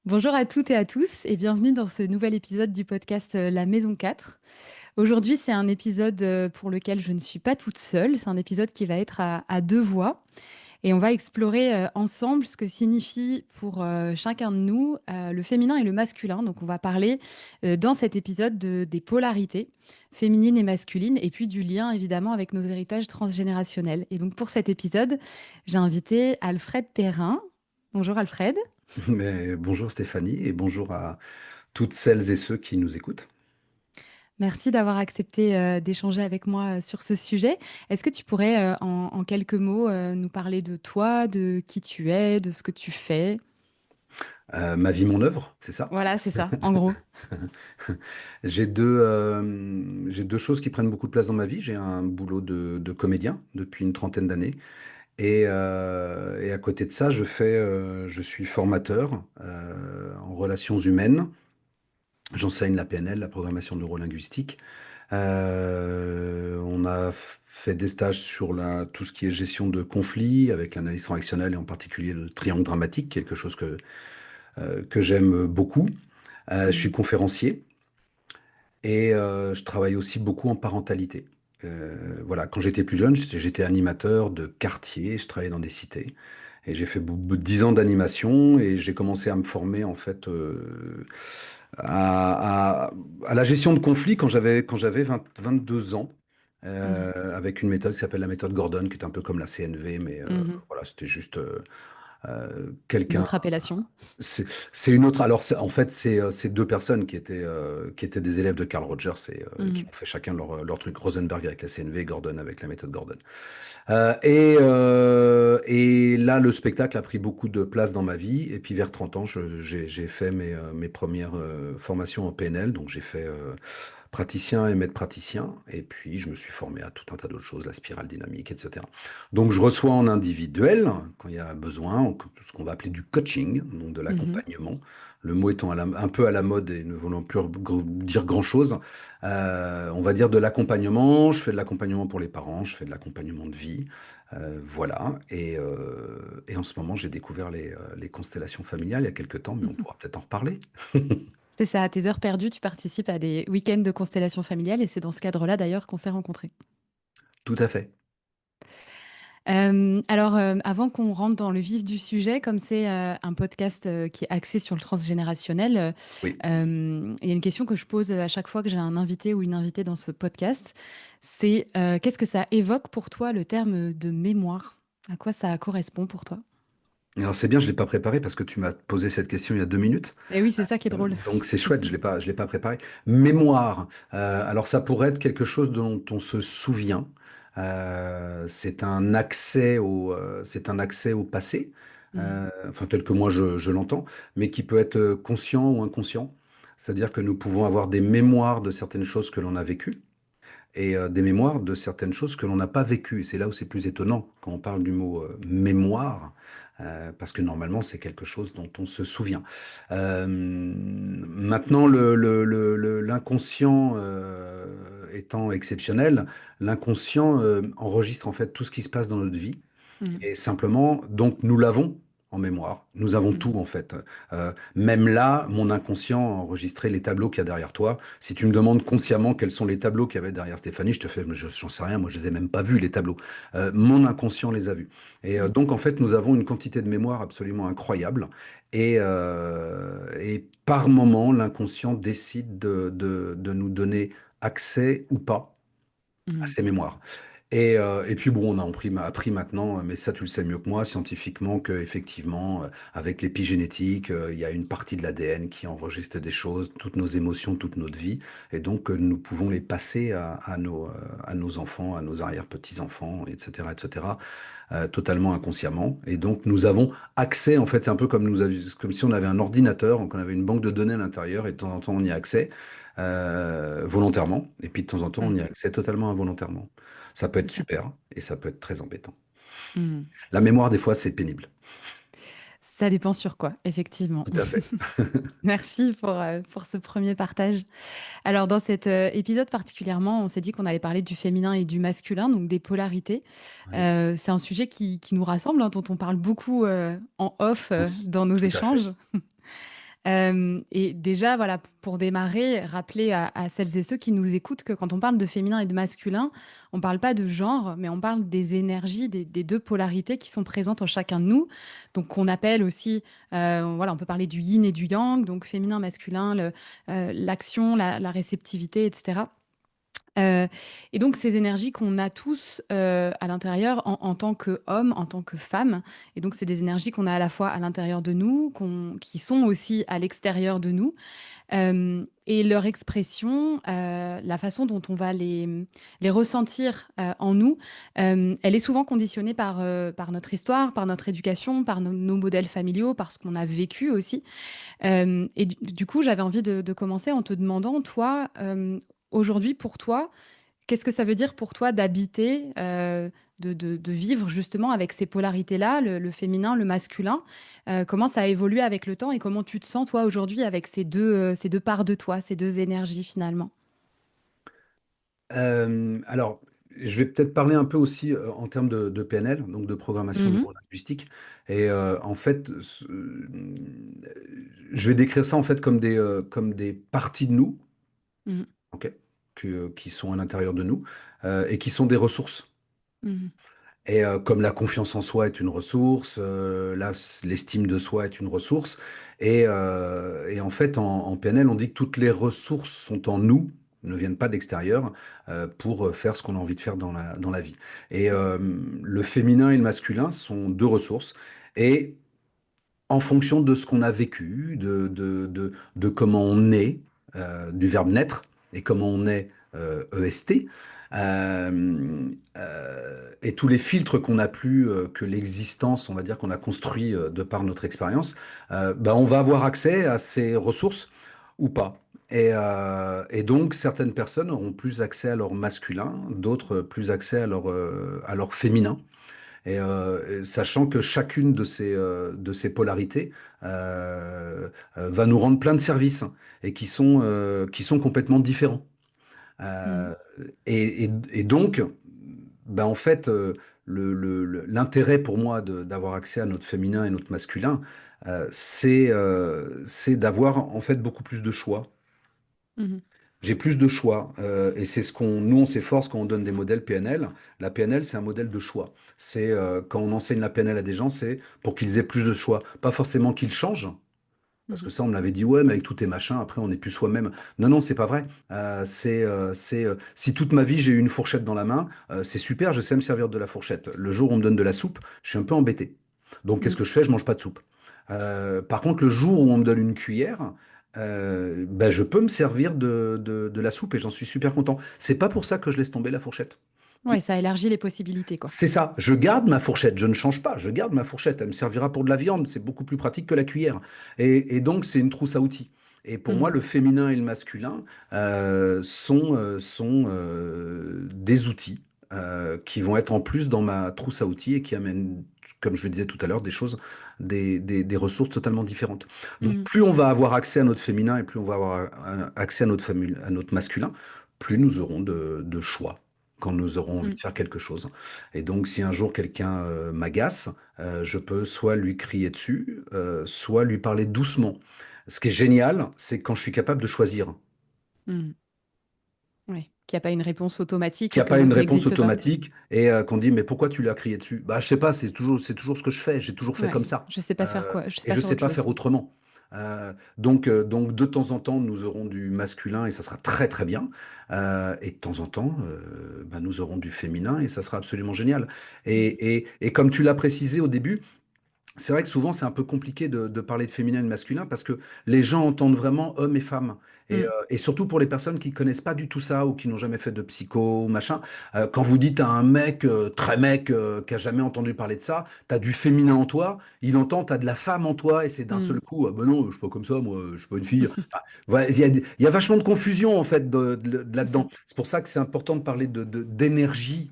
Bonjour à toutes et à tous et bienvenue dans ce nouvel épisode du podcast La Maison 4. Aujourd'hui, c'est un épisode pour lequel je ne suis pas toute seule. C'est un épisode qui va être à deux voix et on va explorer ensemble ce que signifie pour chacun de nous le féminin et le masculin. Donc, on va parler dans cet épisode des polarités féminines et masculines et puis du lien évidemment avec nos héritages transgénérationnels. Et donc, pour cet épisode, j'ai invité Alfred Perrin. Bonjour Alfred. Mais bonjour Stéphanie et bonjour à toutes celles et ceux qui nous écoutent. Merci d'avoir accepté d'échanger avec moi sur ce sujet. Est-ce que tu pourrais, en quelques mots, nous parler de toi, de qui tu es, de ce que tu fais? Ma vie, mon œuvre, c'est ça. Voilà, c'est ça, en gros. J'ai deux choses qui prennent beaucoup de place dans ma vie. J'ai un boulot de comédien depuis une trentaine d'années. Et à côté de ça, je suis formateur en relations humaines. J'enseigne la PNL, la programmation neurolinguistique. On a fait des stages sur tout ce qui est gestion de conflits avec l'analyse transactionnelle et en particulier le triangle dramatique, quelque chose que j'aime beaucoup. Je suis Mhm. conférencier et je travaille aussi beaucoup en parentalité. Voilà, quand j'étais plus jeune, j'étais animateur de quartier, je travaillais dans des cités et j'ai fait 10 ans d'animation et j'ai commencé à me former en fait à, à- à la gestion de conflits quand j'avais 22 ans. Mhm. Avec une méthode qui s'appelle la méthode Gordon, qui est un peu comme la CNV, mais Mhm. voilà, c'était juste Une quelqu'un. autre appellation. C'est une autre. Alors, en fait, c'est deux personnes qui étaient des élèves de Carl Rogers et qui Mhm. ont fait chacun leur truc. Rosenberg avec la CNV, Gordon avec la méthode Gordon. Et là, le spectacle a pris beaucoup de place dans ma vie. Et puis, vers 30 ans, j'ai fait mes premières formations en PNL. Donc, j'ai fait praticien et maître praticien. Et puis, je me suis formé à tout un tas d'autres choses, la spirale dynamique, etc. Donc, je reçois en individuel, quand il y a besoin, ce qu'on va appeler du coaching, donc de Mhm. l'accompagnement. Le mot étant un peu à la mode et ne voulant plus dire grand-chose, on va dire de l'accompagnement. Je fais de l'accompagnement pour les parents, je fais de l'accompagnement de vie. Voilà. Et en ce moment, j'ai découvert les constellations familiales il y a quelques temps, mais on Mhm. pourra peut-être en reparler. C'est ça, à tes heures perdues, tu participes à des week-ends de constellation familiale et c'est dans ce cadre-là d'ailleurs qu'on s'est rencontrés. Tout à fait. Alors, avant qu'on rentre dans le vif du sujet, comme c'est un podcast qui est axé sur le transgénérationnel, Oui. il y a une question que je pose à chaque fois que j'ai un invité ou une invitée dans ce podcast. C'est qu'est-ce que ça évoque pour toi le terme de mémoire? À quoi ça correspond pour toi? Alors c'est bien, je ne l'ai pas préparé parce que tu m'as posé cette question il y a 2 minutes. Et oui, c'est ça qui est drôle. Donc c'est chouette, je l'ai pas préparé. Mémoire. Alors ça pourrait être quelque chose dont on se souvient. C'est un accès au passé, Mhm. enfin tel que moi je l'entends, mais qui peut être conscient ou inconscient. C'est-à-dire que nous pouvons avoir des mémoires de certaines choses que l'on a vécues et des mémoires de certaines choses que l'on n'a pas vécues. C'est là où c'est plus étonnant quand on parle du mot mémoire, parce que normalement c'est quelque chose dont on se souvient. Maintenant, l'inconscient étant exceptionnel, l'inconscient enregistre en fait tout ce qui se passe dans notre vie. Mhm. Et simplement, donc nous l'avons en mémoire. Nous avons tout Mhm. en fait. Même là, mon inconscient a enregistré les tableaux qu'il y a derrière toi. Si tu me demandes consciemment quels sont les tableaux qu'il y avait derrière Stéphanie, je te fais, mais j'en sais rien, moi je les ai même pas vus les tableaux. Mon inconscient les a vus. Et Mhm. donc en fait, nous avons une quantité de mémoire absolument incroyable. Et par moment, l'inconscient décide de nous donner accès ou pas à Mhm. ces mémoires. Et puis bon, on a appris maintenant, mais ça tu le sais mieux que moi, scientifiquement, que effectivement, avec l'épigénétique, il y a une partie de l'ADN qui enregistre des choses, toutes nos émotions, toute notre vie, et donc nous pouvons les passer à nos enfants, à nos arrière-petits-enfants, etc., totalement inconsciemment. Et donc nous avons accès, en fait, c'est un peu comme si on avait un ordinateur, qu'on avait une banque de données à l'intérieur, et de temps en temps on y a accès volontairement, et puis de temps en temps on y a Mhm. accès totalement involontairement. Ça peut C'est être ça. super et ça peut être très embêtant. Mhm. La mémoire, des fois, c'est pénible. Ça dépend sur quoi, effectivement. Tout à fait. Merci pour ce premier partage. Alors, dans cet épisode particulièrement, on s'est dit qu'on allait parler du féminin et du masculin, donc des polarités. Oui. C'est un sujet qui nous rassemble, hein, dont on parle beaucoup en off dans nos Tout à fait. échanges. Et déjà, voilà, pour démarrer, rappeler à celles et ceux qui nous écoutent que quand on parle de féminin et de masculin, on ne parle pas de genre, mais on parle des énergies, des deux polarités qui sont présentes en chacun de nous. Donc, qu'on appelle aussi, voilà, on peut parler du yin et du yang, donc féminin, masculin, l'action, la réceptivité, etc. Euh, et donc ces énergies qu'on a tous à l'intérieur en tant qu'homme, en tant que femme. Et donc c'est des énergies qu'on a à la fois à l'intérieur de nous, qui sont aussi à l'extérieur de nous. Et leur expression, la façon dont on va les ressentir en nous, elle est souvent conditionnée par notre histoire, par notre éducation, par nos modèles familiaux, par ce qu'on a vécu aussi. Et du coup, j'avais envie de commencer en te demandant, toi, aujourd'hui, pour toi, qu'est-ce que ça veut dire pour toi d'habiter, de vivre justement avec ces polarités-là, le féminin, le masculin? Comment ça a évolué avec le temps et comment tu te sens toi aujourd'hui avec ces deux parts de toi, ces deux énergies finalement? Alors, je vais peut-être parler un peu aussi en termes de PNL, donc de programmation Mhm, neurolinguistique. Et en fait, je vais décrire ça en fait comme des parties de nous, mhm, ok, qui sont à l'intérieur de nous et qui sont des ressources. mhm, Et comme la confiance en soi est une ressource, l'estime de soi est une ressource. Et en fait, en PNL, on dit que toutes les ressources sont en nous, ne viennent pas de l'extérieur, pour faire ce qu'on a envie de faire dans la vie. Et le féminin et le masculin sont deux ressources. Et en fonction de ce qu'on a vécu, de comment on est, du verbe naître, et comment on est EST, et tous les filtres qu'on a pu, que l'existence, on va dire, qu'on a construit de par notre expérience, ben, on va avoir accès à ces ressources ou pas. Et donc, certaines personnes auront plus accès à leur masculin, d'autres plus accès à leur féminin. Et sachant que chacune de ces polarités va nous rendre plein de services et qui sont complètement différents. mhm, Euh, et donc, ben en fait, l'intérêt pour moi d'avoir accès à notre féminin et notre masculin, c'est d'avoir en fait beaucoup plus de choix. mhm, J'ai plus de choix et c'est ce qu'on nous on s'efforce quand on donne des modèles PNL. La PNL, c'est un modèle de choix. C'est quand on enseigne la PNL à des gens, c'est pour qu'ils aient plus de choix, pas forcément qu'ils changent. Parce que mhm, ça, on me l'avait dit, ouais, mais avec tous tes machins, après, on n'est plus soi-même. Non, non, c'est pas vrai. Si toute ma vie, j'ai eu une fourchette dans la main, c'est super, je sais me servir de la fourchette. Le jour où on me donne de la soupe, je suis un peu embêté. Donc, qu'est-ce mhm, que je fais? Je mange pas de soupe. Par contre, le jour où on me donne une cuillère, ben, je peux me servir de la soupe et j'en suis super content. C'est pas pour ça que je laisse tomber la fourchette. ouais, ça élargit les possibilités, quoi. C'est ça, je garde ma fourchette, je ne change pas, je garde ma fourchette, elle me servira pour de la viande, c'est beaucoup plus pratique que la cuillère. Et donc, c'est une trousse à outils. Et pour moi, Mhm, le féminin et le masculin sont des outils qui vont être en plus dans ma trousse à outils et qui amènent, comme je le disais tout à l'heure, des choses, des ressources totalement différentes. Donc, mhm, plus on va avoir accès à notre féminin et plus on va avoir accès à notre masculin, plus nous aurons de choix quand nous aurons envie mhm. de faire quelque chose. Et donc, si un jour quelqu'un m'agace, je peux soit lui crier dessus, soit lui parler doucement. Ce qui est génial, c'est quand je suis capable de choisir, Mhm. Ouais, qu'il n'y a pas une réponse qu'il automatique n'y et a que pas une l'autre réponse n'existe pas. automatique et qu'on dit, mais pourquoi tu lui as crié dessus? Bah, je sais pas, c'est toujours ce que je fais. J'ai toujours fait Ouais, comme ça. je sais pas faire quoi, je sais Et pas je faire sais autre pas chose. faire autrement. Donc, de temps en temps, nous aurons du masculin et ça sera très très bien. Et de temps en temps, bah, nous aurons du féminin et ça sera absolument génial. Mhm, Et comme tu l'as précisé au début, c'est vrai que souvent c'est un peu compliqué de parler de féminin et de masculin parce que les gens entendent vraiment hommes et femmes. mhm, Et surtout pour les personnes qui connaissent pas du tout ça ou qui n'ont jamais fait de psycho ou machin, quand vous dites à un mec, très mec, qui a jamais entendu parler de ça, t'as du féminin en toi, il entend t'as de la femme en toi et c'est d'un seul mhm. coup, ah ben non, je suis pas comme ça, moi, je suis pas une fille. Enfin, voilà, il y a vachement de confusion en fait C'est ça. là-dedans. C'est pour ça que c'est important de parler d'énergie.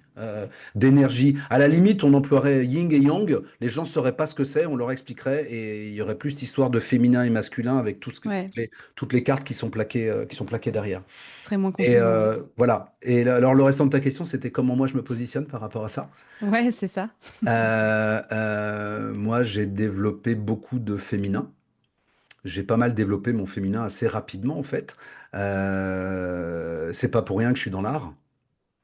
D'énergie. À la limite, on emploierait yin et yang, les gens ne sauraient pas ce que c'est, on leur expliquerait et il y aurait plus cette histoire de féminin et masculin avec Ouais, toutes les cartes qui sont plaquées derrière. ce serait moins Et confusant, ouais. voilà. Alors, le restant de ta question, c'était comment moi je me positionne par rapport à ça. Ouais, c'est ça. Moi, j'ai développé beaucoup de féminin. j'ai pas mal développé mon féminin assez rapidement en fait. C'est pas pour rien que je suis dans l'art,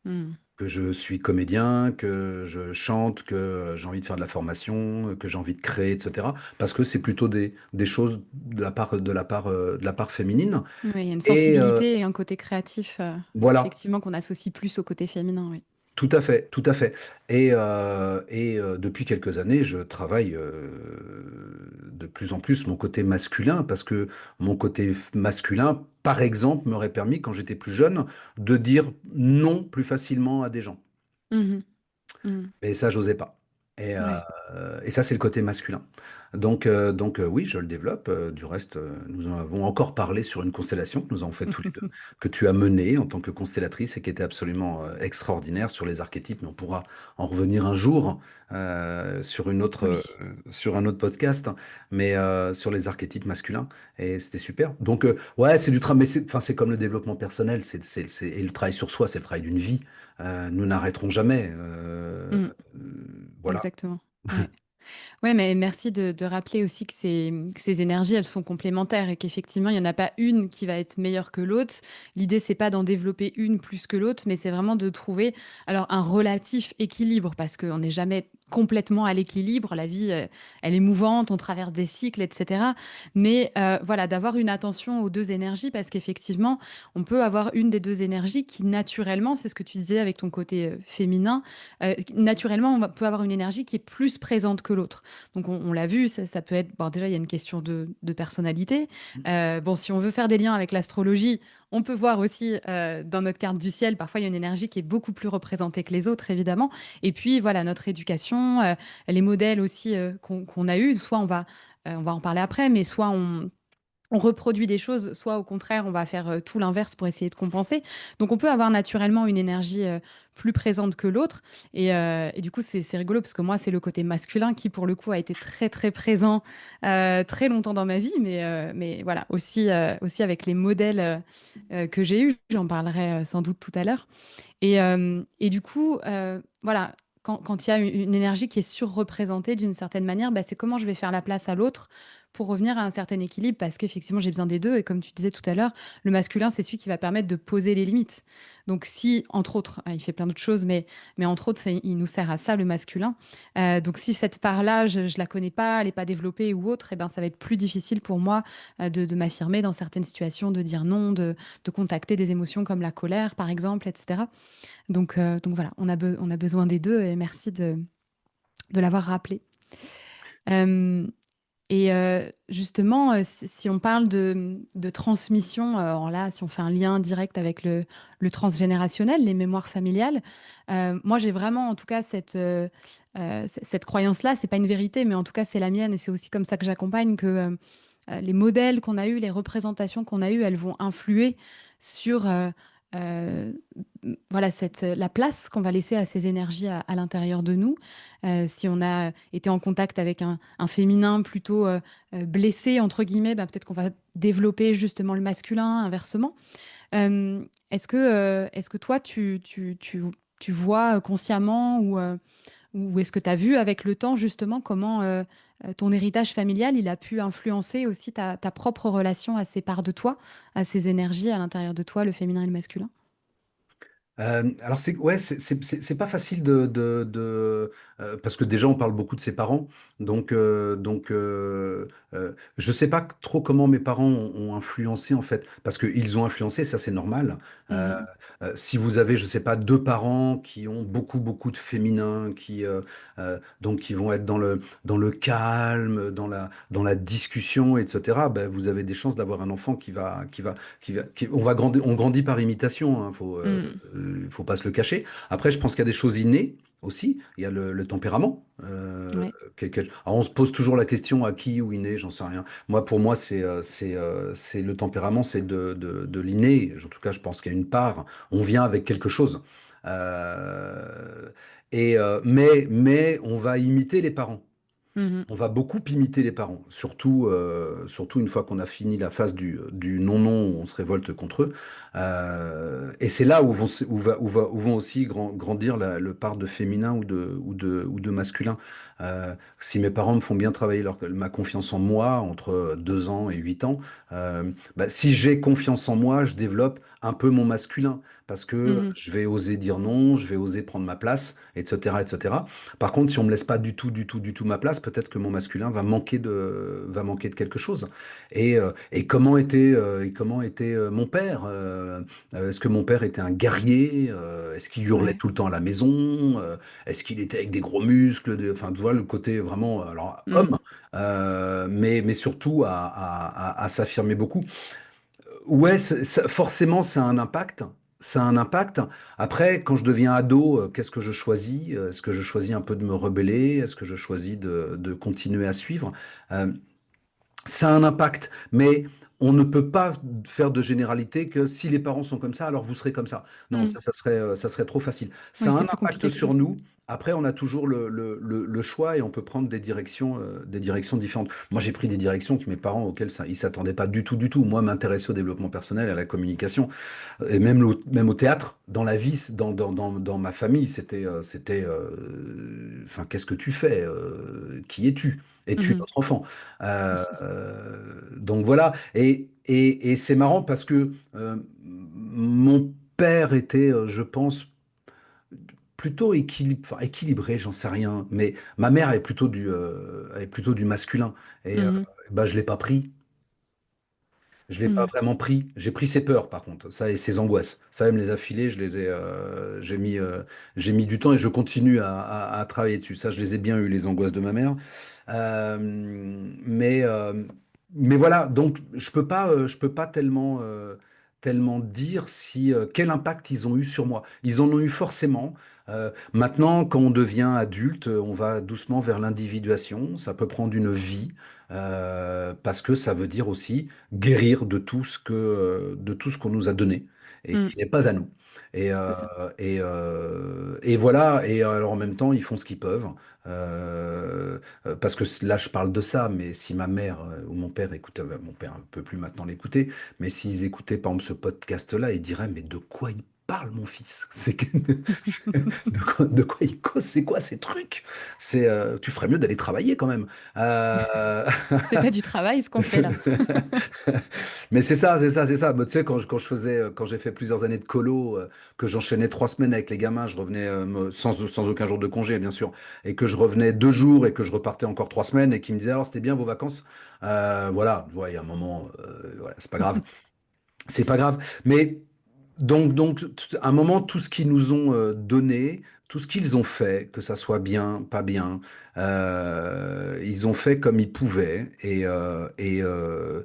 Hmm. que je suis comédien, que je chante, que j'ai envie de faire de la formation, que j'ai envie de créer, etc. Parce que c'est plutôt des choses de la part féminine. Oui, il y a une Et sensibilité et un côté créatif, voilà. effectivement, qu'on associe plus au côté féminin, oui. Tout à fait, tout à fait. Depuis quelques années, je travaille de plus en plus mon côté masculin parce que mon côté masculin, par exemple, m'aurait permis, quand j'étais plus jeune, de dire non plus facilement à des gens. Mhm. Mhm. Et ça, j'osais pas. Et, euh, Ouais. et ça, c'est le côté masculin. Oui, je le développe. Du reste, nous en avons encore parlé sur une constellation que nous avons fait tous les deux, que tu as menée en tant que constellatrice et qui était absolument extraordinaire sur les archétypes. Mais on pourra en revenir un jour Oui. sur un autre podcast, mais sur les archétypes masculins. Et c'était super. Ouais, c'est du travail, mais enfin, c'est comme le développement personnel. Et le travail sur soi, c'est le travail d'une vie. Nous n'arrêterons jamais. Mm. Voilà. Exactement. Ouais. Ouais, mais merci de rappeler aussi que ces énergies, elles sont complémentaires et qu'effectivement, il n'y en a pas une qui va être meilleure que l'autre. L'idée, c'est pas d'en développer une plus que l'autre, mais c'est vraiment de trouver alors un relatif équilibre parce qu'on n'est jamais complètement à l'équilibre. La vie, elle est mouvante, on traverse des cycles, etc. Mais voilà, d'avoir une attention aux deux énergies parce qu'effectivement, on peut avoir une des deux énergies qui, naturellement, c'est ce que tu disais avec ton côté féminin, naturellement, peut avoir une énergie qui est plus présente que l'autre. Donc, on l'a vu, ça peut être. Bon, déjà, il y a une question de personnalité. Bon, si on veut faire des liens avec l'astrologie, on peut voir aussi dans notre carte du ciel, parfois, il y a une énergie qui est beaucoup plus représentée que les autres, évidemment. Et puis, voilà, notre éducation, les modèles aussi qu'on a eus, soit on va en parler après, mais soit on reproduit des choses, soit au contraire, on va faire tout l'inverse pour essayer de compenser. Donc, on peut avoir naturellement une énergie plus présente que l'autre. Et du coup, c'est rigolo parce que moi, c'est le côté masculin qui, pour le coup, a été très, très présent très longtemps dans ma vie. Mais voilà, aussi avec les modèles que j'ai eus. J'en parlerai sans doute tout à l'heure. Et du coup, voilà, quand il y a une énergie qui est surreprésentée d'une certaine manière, bah, c'est comment je vais faire la place à l'autre pour revenir à un certain équilibre, parce qu'effectivement, j'ai besoin des deux. Et comme tu disais tout à l'heure, le masculin, c'est celui qui va permettre de poser les limites. Donc si, entre autres, il fait plein d'autres choses, mais entre autres, il nous sert à ça, le masculin. Donc si cette part-là, je ne la connais pas, elle n'est pas développée ou autre, et ben, ça va être plus difficile pour moi de m'affirmer dans certaines situations, de dire non, de contacter des émotions comme la colère, par exemple, etc. Donc voilà, on a besoin des deux et merci de l'avoir rappelé. Euh, Justement, si on parle de transmission, alors là, si on fait un lien direct avec le transgénérationnel, les mémoires familiales, moi j'ai vraiment en tout cas cette croyance-là, c'est pas une vérité, mais en tout cas c'est la mienne et c'est aussi comme ça que j'accompagne que les modèles qu'on a eus, les représentations qu'on a eues, elles vont influer sur euh, voilà, la place qu'on va laisser à ces énergies à l'intérieur de nous. Si on a été en contact avec un féminin plutôt blessé, entre guillemets, bah, peut-être qu'on va développer justement le masculin, inversement. Est-ce que toi, tu vois consciemment ou est-ce que tu as vu avec le temps justement comment ton héritage familial, il a pu influencer aussi ta propre relation à ces parts de toi, à ces énergies à l'intérieur de toi, le féminin et le masculin? Alors c'est ouais c'est pas facile parce que déjà on parle beaucoup de ses parents je sais pas trop comment mes parents ont influencé en fait parce qu'ils ont influencé, ça c'est normal. Euh, Mhm. Si vous avez, je sais pas, deux parents qui ont beaucoup de féminin, donc qui vont être dans le calme, dans la discussion, etc. Ben, vous avez des chances d'avoir un enfant on grandit par imitation, hein, Mhm. faut pas se le cacher. Après, je pense qu'il y a des choses innées aussi. Il y a le tempérament. Ouais. Alors, on se pose toujours la question à qui ou inné, j'en sais rien. Pour moi, c'est le tempérament, c'est de l'inné. En tout cas, je pense qu'il y a une part. On vient avec quelque chose. Mais on va imiter les parents. Mhm. On va beaucoup imiter les parents, surtout une fois qu'on a fini la phase du non-non, où on se révolte contre eux. Et c'est là où vont aussi grandir le part de féminin ou de masculin. Si mes parents me font bien travailler ma confiance en moi entre 2 ans et 8 ans, bah, si j'ai confiance en moi, je développe un peu mon masculin parce que Mhm. je vais oser dire non, je vais oser prendre ma place, etc., etc. Par contre, si on me laisse pas du tout, du tout, du tout ma place, peut-être que mon masculin va manquer de quelque chose. Et comment était mon père? Est-ce que mon père était un guerrier? Est-ce qu'il hurlait Ouais. tout le temps à la maison? Est-ce qu'il était avec des gros muscles? Enfin, tu vois, le côté vraiment, alors, homme, Mhm. mais surtout à s'affirmer beaucoup. Ouais, forcément, ça a un impact. Ça a un impact. Après, quand je deviens ado, qu'est-ce que je choisis? Est-ce que je choisis un peu de me rebeller? Est-ce que je choisis de continuer à suivre? Euh, Ça a un impact, mais on ne peut pas faire de généralité que si les parents sont comme ça, alors vous serez comme ça. Non, Mhm. ça serait trop facile. Ça Oui, a c'est un plus impact compliqué que ça. sur nous. Après, on a toujours le choix et on peut prendre des directions différentes. Moi, j'ai pris des directions que mes parents, auxquelles ils s'attendaient pas du tout, du tout. Moi, m'intéresser au développement personnel, à la communication, et même au théâtre, dans la vie, dans ma famille, enfin, qu'est-ce que tu fais? Qui es-tu? Es-tu Mhm. notre enfant? Donc voilà. Et c'est marrant parce que mon père était, je pense, plutôt enfin, équilibré, j'en sais rien. Mais ma mère avait plutôt du masculin. Et Mhm. bah, je l'ai pas pris. Je l'ai pas Mhm. vraiment pris. J'ai pris ses peurs, par contre, ça et ses angoisses. Ça, elle me les a filées. J'ai mis du temps et je continue à travailler dessus. Ça, je les ai bien eu, les angoisses de ma mère. Euh, mais, euh, mais voilà. Donc, je peux pas tellement dire quel impact ils ont eu sur moi. Ils en ont eu forcément. Maintenant, quand on devient adulte, on va doucement vers l'individuation. Ça peut prendre une vie. Parce que ça veut dire aussi guérir de tout ce qu'on nous a donné et Mhm. qui n'est pas à nous. Et, C'est euh, ça. et voilà, et alors en même temps, ils font ce qu'ils peuvent. Parce que là, je parle de ça, mais si ma mère ou mon père écoutait, mon père ne peut plus maintenant l'écouter, mais s'ils écoutaient par exemple ce podcast-là, ils diraient, mais de quoi il parle, mon fils? De quoi il cause? C'est quoi ces trucs? Tu ferais mieux d'aller travailler quand même. Euh, C'est pas du travail ce qu'on fait là. Mais c'est ça, c'est ça, c'est ça. Mais tu sais, quand j'ai fait plusieurs années de colo, que j'enchaînais 3 semaines avec les gamins, je revenais sans aucun jour de congé, bien sûr, et que je revenais 2 jours et que je repartais encore 3 semaines et qu'ils me disaient, alors c'était bien vos vacances. Voilà, ouais, il y a un moment, voilà, c'est pas grave. C'est pas grave. Mais à un moment, tout ce qu'ils nous ont donné, tout ce qu'ils ont fait, que ça soit bien, pas bien, ils ont fait comme ils pouvaient. Euh,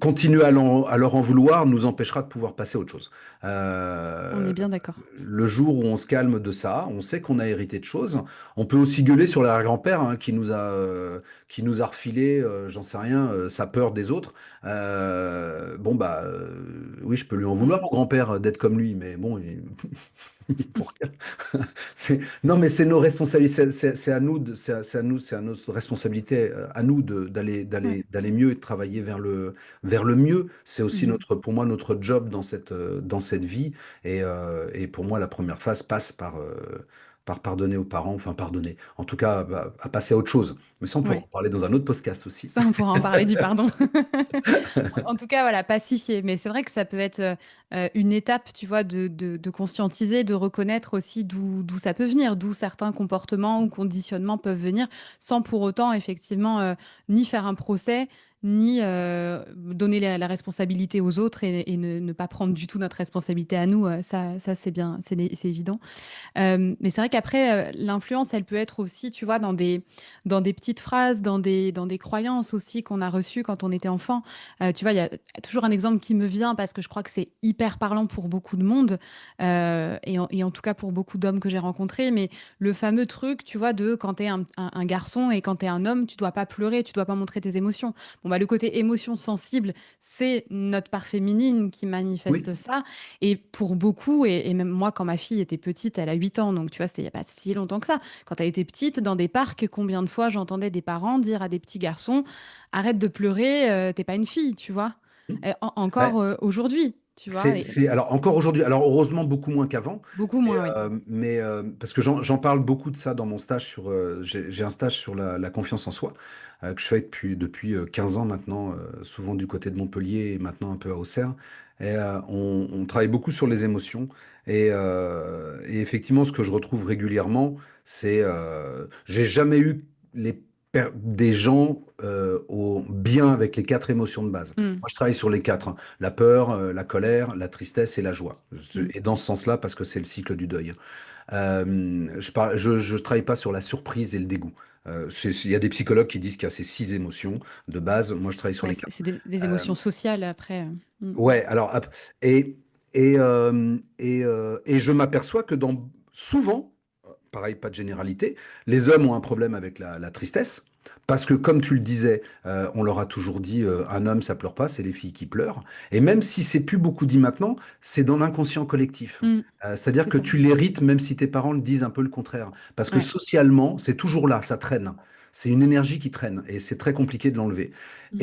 Continuer à leur en vouloir nous empêchera de pouvoir passer à autre chose. On Euh, est bien d'accord. le jour où on se calme de ça, on sait qu'on a hérité de choses. On peut aussi gueuler sur l'arrière-grand-père, hein, qui nous a refilé, j'en sais rien, sa peur des autres. Bon, bah, oui, je peux lui en vouloir Mhm. au grand-père d'être comme lui, mais bon, pour rien. Non, mais c'est nos responsabilités, c'est à nous, c'est à notre responsabilité, à nous d'aller, Ouais. d'aller, d'aller mieux et de travailler vers le mieux. C'est aussi Mhm. pour moi, notre job dans cette vie. Et pour moi, la première phase passe par pardonner aux parents, enfin pardonner, en tout cas, à passer à autre chose. Mais ça, on pourra en Ouais. parler dans un autre podcast aussi. Ça, on pourra en parler du pardon. En tout cas, voilà, pacifier. Mais c'est vrai que ça peut être une étape, tu vois, de conscientiser, de reconnaître aussi d'où ça peut venir, d'où certains comportements ou conditionnements peuvent venir, sans pour autant, effectivement, ni faire un procès, ni donner la responsabilité aux autres et ne pas prendre du tout notre responsabilité à nous. Ça c'est bien, c'est évident. Mais c'est vrai qu'après, l'influence, elle peut être aussi, tu vois, dans des petites phrases, dans des croyances aussi qu'on a reçues quand on était enfant. Tu vois, il y a toujours un exemple qui me vient parce que je crois que c'est hyper parlant pour beaucoup de monde, et en tout cas pour beaucoup d'hommes que j'ai rencontrés. Mais le fameux truc, tu vois, de quand t'es un garçon et quand t'es un homme, tu dois pas pleurer, tu dois pas montrer tes émotions. Bon, le côté émotion sensible, c'est notre part féminine qui Oui. manifeste ça. Et pour beaucoup, et même moi, quand ma fille était petite, elle a 8 ans, donc tu vois, c'était il n'y a pas si longtemps que ça. Quand elle était petite, dans des parcs, combien de fois j'entendais des parents dire à des petits garçons, arrête de pleurer, t'es pas une fille, tu vois. Ouais. Encore aujourd'hui, tu vois, et Alors encore aujourd'hui, alors heureusement beaucoup moins qu'avant, beaucoup moins, oui. parce que j'en parle beaucoup de ça dans mon stage j'ai un stage sur la confiance en soi que je fais depuis 15 ans maintenant, souvent du côté de Montpellier et maintenant un peu à Auxerre. Et on travaille beaucoup sur les émotions et effectivement ce que je retrouve régulièrement, j'ai jamais eu des gens au bien avec les quatre émotions de base. Mm, Moi, je travaille sur les quatre, hein. La peur, la colère, la tristesse et la joie. mm. Et dans ce sens-là, parce que c'est le cycle du deuil. Je travaille pas sur la surprise et le dégoût. Il y a des psychologues qui disent qu'il y a ces six émotions de base. Moi, je travaille sur Ouais, les c'est quatre. c'est des Euh, émotions sociales après. ouais, alors, et, et je m'aperçois que souvent, pareil, pas de généralité, les hommes ont un problème avec la tristesse. Parce que, comme tu le disais, on leur a toujours dit, un homme, ça pleure pas, c'est les filles qui pleurent. Et même si c'est plus beaucoup dit maintenant, c'est dans l'inconscient collectif. Mm, C'est-à-dire c'est que ça. tu l'hérites même si tes parents le disent un peu le contraire. Parce que Ouais. socialement, c'est toujours là, ça traîne. C'est une énergie qui traîne et c'est très compliqué de l'enlever. Mm.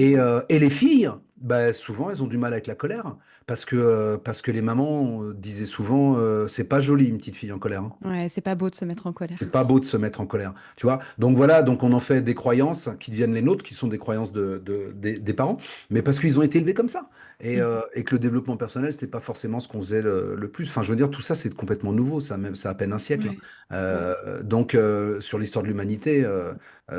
Et les filles, bah, souvent, elles ont du mal avec la colère. Parce que les mamans disaient souvent, c'est pas joli une petite fille en colère, hein. Ouais, c'est pas beau de se mettre en colère. C'est pas beau de se mettre en colère, tu vois. Donc voilà, donc on en fait des croyances qui deviennent les nôtres, qui sont des croyances des parents, mais parce qu'ils ont été élevés comme ça. Mm. Et que le développement personnel, c'était pas forcément ce qu'on faisait le plus. Enfin, je veux dire, tout ça, c'est complètement nouveau, ça a à peine un siècle, hein. Ouais. Ouais. Donc, sur l'histoire de l'humanité,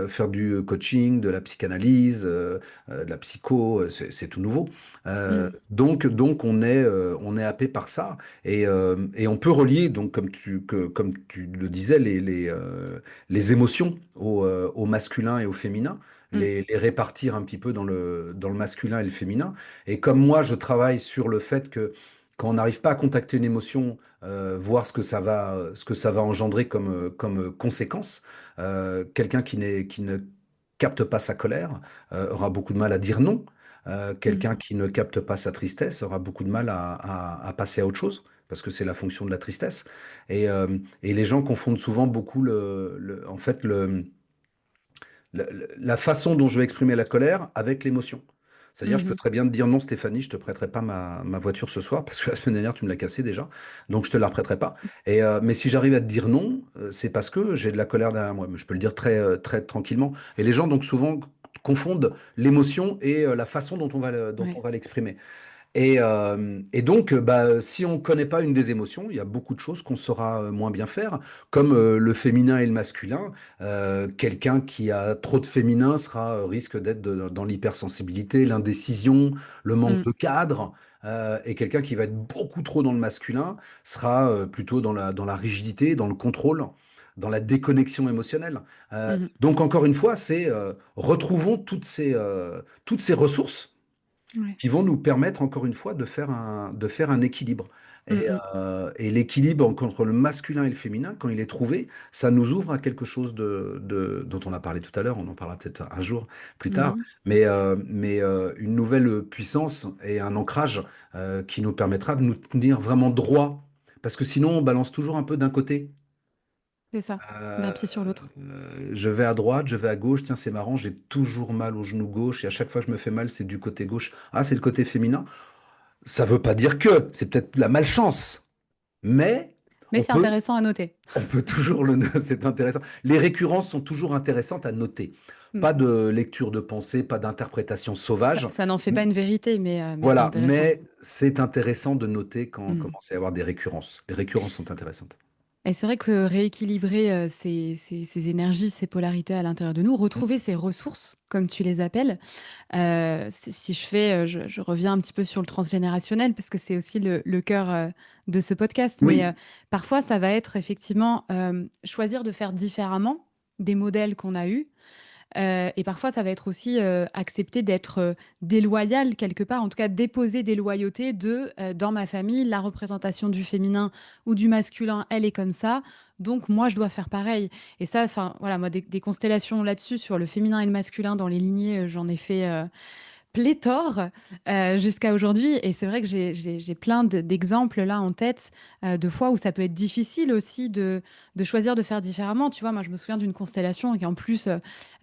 faire du coaching, de la psychanalyse, de la psycho, c'est tout nouveau. Mm. Donc on est happé par ça. Et on peut relier, donc, comme tu le disais, les émotions au masculin et au féminin, Mm. les répartir un petit peu dans le masculin et le féminin. Et comme moi, je travaille sur le fait que quand on n'arrive pas à contacter une émotion, voir ce que ça va engendrer comme conséquence, quelqu'un qui ne capte pas sa colère aura beaucoup de mal à dire non. Mm. Quelqu'un qui ne capte pas sa tristesse aura beaucoup de mal à passer à autre chose, parce que c'est la fonction de la tristesse. Et les gens confondent souvent beaucoup en fait, la façon dont je vais exprimer la colère avec l'émotion. C'est-à-dire, je peux Mhm. très bien te dire non, Stéphanie, je te prêterai pas ma voiture ce soir parce que la semaine dernière, tu me l'as cassée déjà, donc je te la prêterai pas. Mais si j'arrive à te dire non, c'est parce que j'ai de la colère derrière moi. Mais je peux le dire très, très tranquillement. Et les gens, donc, souvent confondent l'émotion et la façon dont on Ouais. va l'exprimer. Et donc, bah, si on ne connaît pas une des émotions, il y a beaucoup de choses qu'on saura moins bien faire, comme le féminin et le masculin. Quelqu'un qui a trop de féminin risque d'être dans l'hypersensibilité, l'indécision, le manque Mm. de cadre. Et quelqu'un qui va être beaucoup trop dans le masculin sera plutôt dans la rigidité, dans le contrôle, dans la déconnexion émotionnelle. Mhm. Donc, encore une fois, c'est retrouvons toutes ces ressources Ouais. qui vont nous permettre, encore une fois, de faire un équilibre. Mm, Et, mm. l'équilibre entre le masculin et le féminin, quand il est trouvé, ça nous ouvre à quelque chose dont on a parlé tout à l'heure, on en parlera peut-être un jour plus tard, Mhm. mais une nouvelle puissance et un ancrage qui nous permettra de nous tenir vraiment droit. Parce que sinon, on balance toujours un peu d'un côté. C'est ça, d'un Euh, pied sur l'autre. je vais à droite, je vais à gauche. Tiens, c'est marrant, j'ai toujours mal au genou gauche et à chaque fois que je me fais mal, c'est du côté gauche. Ah, c'est le côté féminin. Ça veut pas dire que, c'est peut-être la malchance, mais Mais on c'est peut, intéressant à noter. on peut toujours c'est intéressant. Les récurrences sont toujours intéressantes à noter. Mm. Pas de lecture de pensée, pas d'interprétation Ça, sauvage. ça n'en fait pas une vérité, mais c'est Voilà, intéressant. mais c'est intéressant de noter quand on Mm. commence à y avoir des récurrences. Les récurrences sont intéressantes. Et c'est vrai que rééquilibrer ces énergies, ces polarités à l'intérieur de nous, retrouver ces ressources, comme tu les appelles, si je fais, je reviens un petit peu sur le transgénérationnel, parce que c'est aussi le cœur de ce podcast, mais Oui, parfois ça va être effectivement choisir de faire différemment des modèles qu'on a eus, Et parfois, ça va être aussi accepter d'être déloyal quelque part, en tout cas déposer des loyautés dans ma famille, la représentation du féminin ou du masculin, elle est comme ça. Donc moi, je dois faire pareil. Et ça, enfin voilà, moi, des constellations là-dessus sur le féminin et le masculin dans les lignées, j'en ai fait pléthore jusqu'à aujourd'hui. Et c'est vrai que j'ai plein d'exemples là en tête de fois où ça peut être difficile aussi de choisir de faire différemment. Tu vois, moi, je me souviens d'une constellation qui en plus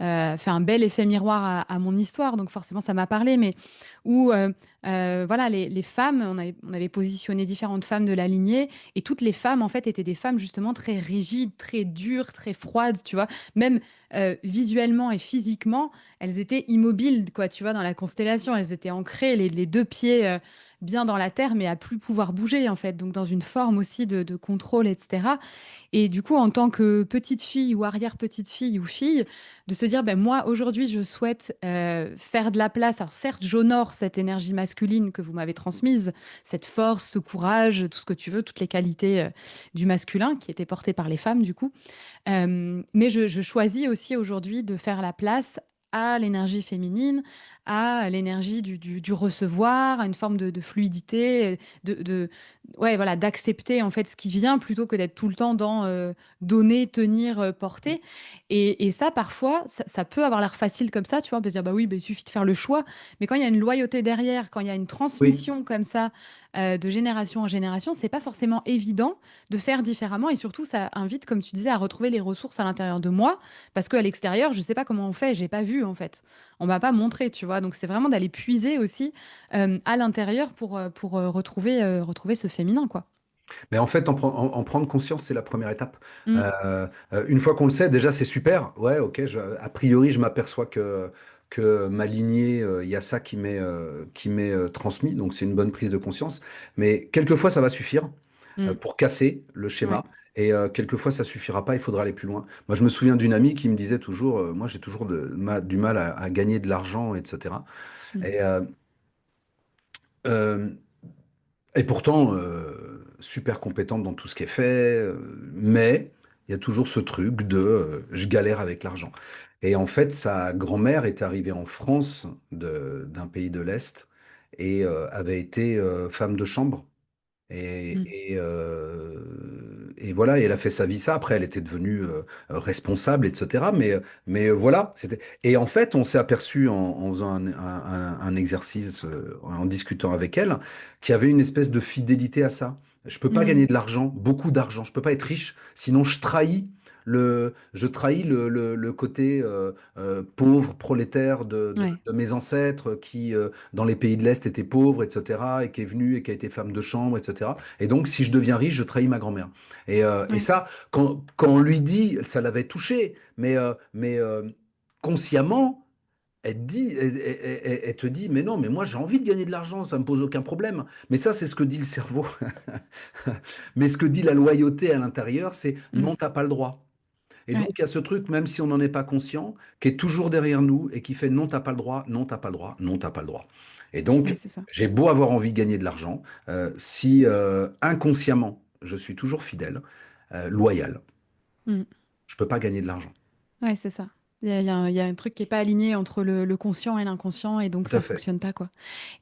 fait un bel effet miroir à mon histoire. Donc forcément, ça m'a parlé. Mais où, voilà, les femmes, on avait positionné différentes femmes de la lignée. Et toutes les femmes, en fait, étaient des femmes justement très rigides, très dures, très froides, tu vois. Même visuellement et physiquement, elles étaient immobiles, quoi, tu vois, dans la constellation. Elles étaient ancrées, les deux pieds bien dans la terre, mais à plus pouvoir bouger, en fait. Donc, dans une forme aussi de contrôle, etc. Et du coup, en tant que petite fille ou arrière-petite fille ou fille, de se dire, ben, moi, aujourd'hui, je souhaite faire de la place. Alors, certes, j'honore cette énergie masculine que vous m'avez transmise, cette force, ce courage, tout ce que tu veux, toutes les qualités du masculin qui étaient portées par les femmes, du coup. Mais je choisis aussi aujourd'hui de faire la place à l'énergie féminine, à l'énergie du recevoir, à une forme de fluidité, ouais, voilà, d'accepter en fait ce qui vient plutôt que d'être tout le temps dans donner, tenir, porter. Et ça, parfois, ça peut avoir l'air facile comme ça, tu vois, on peut se dire, bah oui, bah, il suffit de faire le choix. Mais quand il y a une loyauté derrière, quand il y a une Oui. transmission comme ça, de génération en génération, c'est pas forcément évident de faire différemment. Et surtout, ça invite, comme tu disais, à retrouver les ressources à l'intérieur de moi. Parce qu'à l'extérieur, je sais pas comment on fait, j'ai pas vu en fait. On m'a pas montré, tu vois. Donc c'est vraiment d'aller puiser aussi à l'intérieur pour retrouver ce féminin, quoi. Mais en fait, en prendre conscience, c'est la première étape. Mm, Une fois qu'on le sait, déjà, c'est super. Ouais, ok. A priori, je m'aperçois que ma lignée, il y a ça qui m'est transmis. Donc, c'est une bonne prise de conscience. Mais quelquefois, ça va suffire mm, pour casser le ouais. schéma. Et quelquefois, ça suffira pas. Il faudra aller plus loin. Moi, je me souviens d'une amie qui me disait toujours, moi, j'ai toujours du mal à gagner de l'argent, etc. Mm, Et, euh, et pourtant, super compétente dans tout ce qui est fait, mais il y a toujours ce truc de je galère avec l'argent. Et en fait, sa grand-mère est arrivée en France d'un pays de l'Est et avait été femme de chambre. mm, Et voilà, et elle a fait sa vie ça. Après, elle était devenue responsable, etc. Mais voilà, c'était. Et en fait, on s'est aperçu en faisant un exercice, en discutant avec elle, qu'il y avait une espèce de fidélité à ça. Je peux pas mm. gagner de l'argent, beaucoup d'argent. Je peux pas être riche, sinon je trahis le côté pauvre, prolétaire Ouais, de mes ancêtres qui, dans les pays de l'Est, était pauvre, etc., et qui est venue et qui a été femme de chambre, etc. Et donc, si je deviens riche, je trahis ma grand-mère. Et ouais. ça, quand on lui dit, ça l'avait touché, mais consciemment, elle te dit, mais non, mais moi j'ai envie de gagner de l'argent, ça me pose aucun problème. Mais ça, c'est ce que dit le cerveau. Mais ce que dit la loyauté à l'intérieur, c'est Mm, non, t'as pas le droit. Et donc, ouais, il y a ce truc, même si on n'en est pas conscient, qui est toujours derrière nous et qui fait non, t'as pas le droit, non, t'as pas le droit, non, t'as pas le droit. Et ouais, donc, c'est ça. j'ai beau avoir envie de gagner de l'argent, si inconsciemment, je suis toujours fidèle, loyal, Mm. je peux pas gagner de l'argent. Ouais, c'est ça. Il y a un truc qui est pas aligné entre le conscient et l'inconscient, et donc Tout à ça fait. fonctionne pas, quoi.